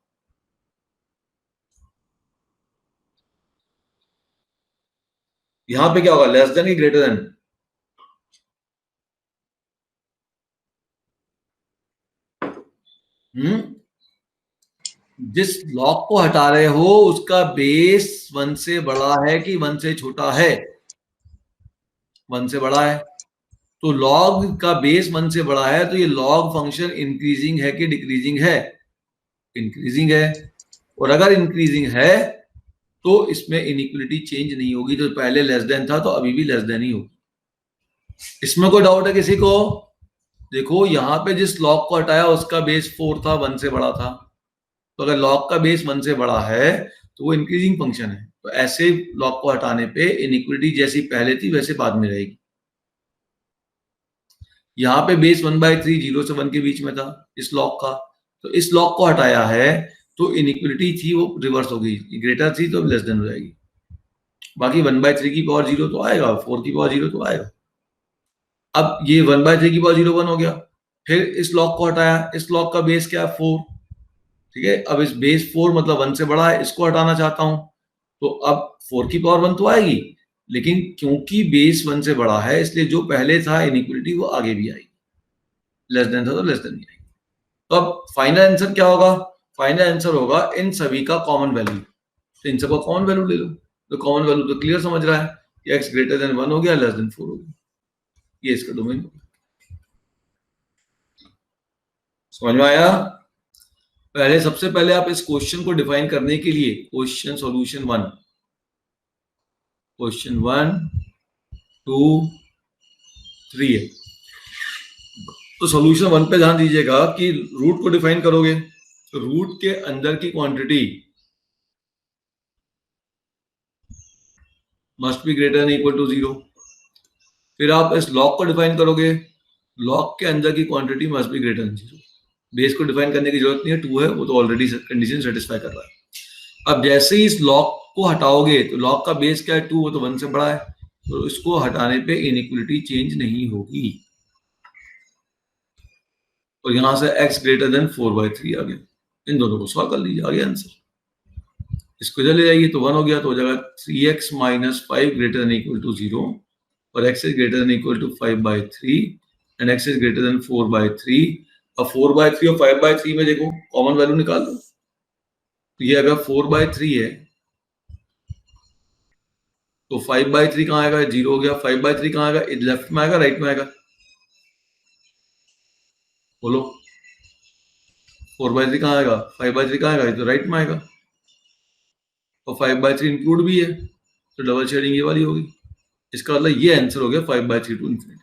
यहाँ पे क्या होगा, लेस देन की ग्रेटर देन? जिस लॉग को हटा रहे हो उसका बेस 1 से बड़ा है कि 1 से छोटा है? 1 से बड़ा है। तो लॉग का बेस 1 से बड़ा है, तो ये लॉग फंक्शन इंक्रीजिंग है कि डिक्रीजिंग है? इंक्रीजिंग है। और अगर इंक्रीजिंग है तो इसमें इनइक्वलिटी चेंज नहीं होगी, तो पहले लेस देन था तो अभी भी लेस देन ही होगी। इसमें कोई डाउट है किसी को? देखो, यहां पे जिस लॉग को हटाया उसका बेस 4 था, 1 से बड़ा था, तो अगर log का बेस 1 से बड़ा है तो वो इंक्रीजिंग फंक्शन है, तो ऐसे log को हटाने पे इनइक्विटी जैसी पहले थी वैसे बाद में रहेगी। यहाँ पे बेस 1/3 0 से 1 के बीच में था इस log का, तो इस log को हटाया है तो इनइक्विटी थी वो रिवर्स हो गई, ग्रेटर थी तो लेस देन हो जाएगी। बाकी 1/3 की पावर 0 तो आएगा, 4 की पावर 0 तो आएगा। अब ये 1/3 की पावर 0 1 हो गया, फिर इस log को हटाया, इस log का बेस क्या है 4, ठीक है। अब इस बेस 4 मतलब 1 से बड़ा है, इसको हटाना चाहता हूं, तो अब 4 की पावर 1 तो आएगी, लेकिन क्योंकि बेस 1 से बड़ा है इसलिए जो पहले था इनइक्विटी वो आगे भी आएगी, लेस देन था तो लेस देन भी आएगी। तो अब फाइनल आंसर क्या होगा? फाइनल आंसर होगा इन सभी का कॉमन वैल्यू, तो इन सबका कॉमन वैल्यू ले लो, तो कॉमन वैल्यू तो क्लियर समझ रहा है कि x ग्रेटर देन 1 हो गया, लेस देन 4 हो गया, ये इसका डोमेन हो गया। समझ में आया? पहले सबसे पहले आप इस क्वेश्चन को डिफाइन करने के लिए क्वेश्चन सॉल्यूशन 1, क्वेश्चन 1 2 3 है, तो सॉल्यूशन 1 पे ध्यान दीजिएगा कि रूट को डिफाइन करोगे तो रूट के अंदर की quantity must be greater than equal to 0। फिर आप इस लॉग को डिफाइन करोगे, लॉग के अंदर की quantity must be greater than 0। Base को डिफाइन करने की जरूरत नहीं है, 2 है वो तो ऑलरेडी कंडीशन सेटिस्फाई कर रहा है। अब जैसे ही इस लॉग को हटाओगे तो लॉग का बेस क्या है 2, वो तो 1 से बड़ा है, तो इसको हटाने पे इनइक्वलिटी चेंज नहीं होगी, और यहां से x ग्रेटर देन 4/3 आ गया। इन दोनों को सॉल्व कर लीजिए, आ गया आंसर। इसको इधर ले जाइए तो 1 हो गया, तो हो जाएगा 3x - 5 greater than equal to 0 और x is greater than equal to 5/3 and x is greater than 4/3। अब 4/3 और 5/3 में देखो कॉमन वैल्यू निकाल दो, तो ये अगर 4/3 है तो 5/3 कहाँ आएगा? 0 हो गया। 5/3 कहाँ आएगा? लेफ्ट में आएगा राइट में आएगा? बोलो 4/3 कहाँ आएगा? 5/3 कहाँ आएगा? ये तो राइट में आएगा, और 5/3 इंक्लूड भी है तो डबल शेडिंग ये वाली होगी। इसका मतलब ये आंसर हो गया 5/3 टू इंफिनिटी।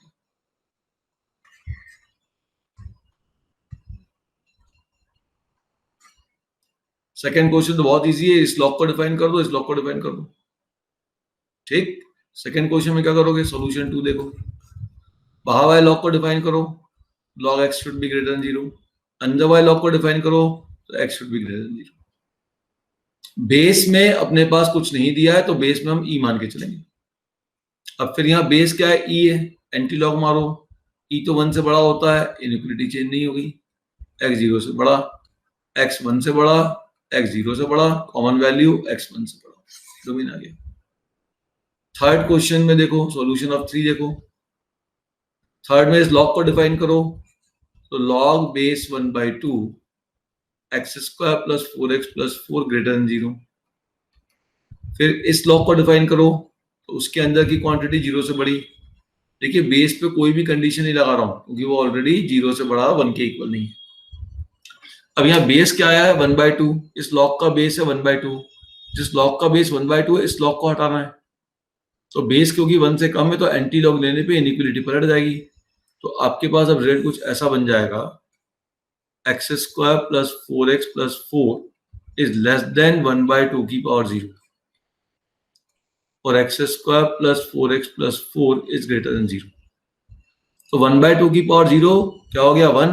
सेकंड क्वेश्चन तो बहुत इजी है, इस लॉग को डिफाइन कर दो, इस लॉग को डिफाइन कर दो, ठीक। सेकंड क्वेश्चन में क्या करोगे? सॉल्यूशन 2 देखो, बाहर वाले लॉग को डिफाइन करो, log x should be greater than 0, अंदर वाले लॉग को डिफाइन करो तो x should be greater than 0। Base में अपने पास कुछ नहीं दिया है तो बेस में हम e मान के चलेंगे। अब फिर यहाँ बेस क्या है? e है, एंटी लॉग मारो, e तो 1 से बड़ा होता है, इनइक्वलिटी चेंज नहीं होगी, x 0 से बड़ा, x 1 से बड़ा, x 0 से बड़ा, कॉमन वैल्यू x 1 से बड़ा, डोमेन आ गया। थर्ड क्वेश्चन में देखो सॉल्यूशन ऑफ 3 देखो, थर्ड में इस लॉग को डिफाइन करो, तो log base 1/2 x square plus 4x plus 4 greater than 0। फिर इस लॉग को डिफाइन करो तो उसके अंदर की क्वांटिटी 0 से बड़ी। देखिए बेस पे कोई भी कंडीशन नहीं लगा रहा हूं क्योंकि वो ऑलरेडी 0 से बड़ा 1 के इक्वल नहीं है। अब यहाँ बेस क्या आया है? 1/2, इस लॉग का बेस है 1/2, जिस लॉग का बेस 1/2 है इस लॉग को हटाना है, तो बेस क्योंकि 1 से कम है तो एंटी लॉग लेने पे इनइक्वलिटी पलट जाएगी, तो आपके पास अब रिजल्ट कुछ ऐसा बन जाएगा, x square plus 4x plus 4 is less than 1/2 की पावर 0 और x square plus 4x plus 4 is greater than 0। तो 1/2 की पावर 0 क्या हो गया? 1।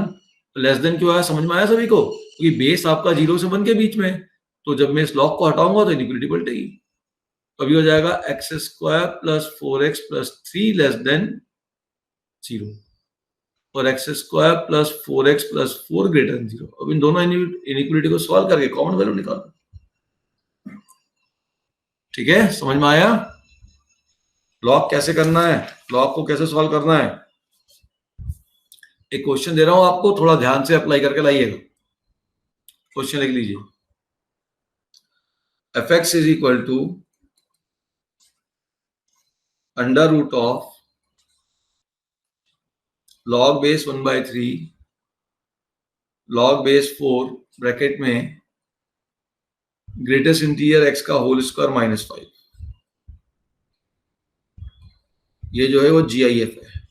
लेस देन क्यों आया? समझ में आया सभी को? क्योंकि बेस आपका 0 से 1 के बीच में है, तो जब मैं इस लॉग को हटाऊंगा तो इनइक्वलिटी पलटेगी, अभी हो जाएगा x square plus 4x plus 3 less than 0 और x square plus 4x plus 4 greater than 0। अब इन दोनों इनइक्वलिटी को सॉल्व करके कॉमन वैल्यू निकालो, ठीक है? समझ में आया लॉग कैसे करना है, लॉग को कैसे सॉल्व करना है? एक क्वेश्चन दे रहा हूं आपको, थोड़ा ध्यान से अप्लाई करके लाइएगा। क्वेश्चन लिख लीजिए, fx is equal to under root of log base 1/3 log base 4 bracket में ग्रेटेस्ट इंटीजर x का होल स्क्वायर -5। ये जो है वो GIF है,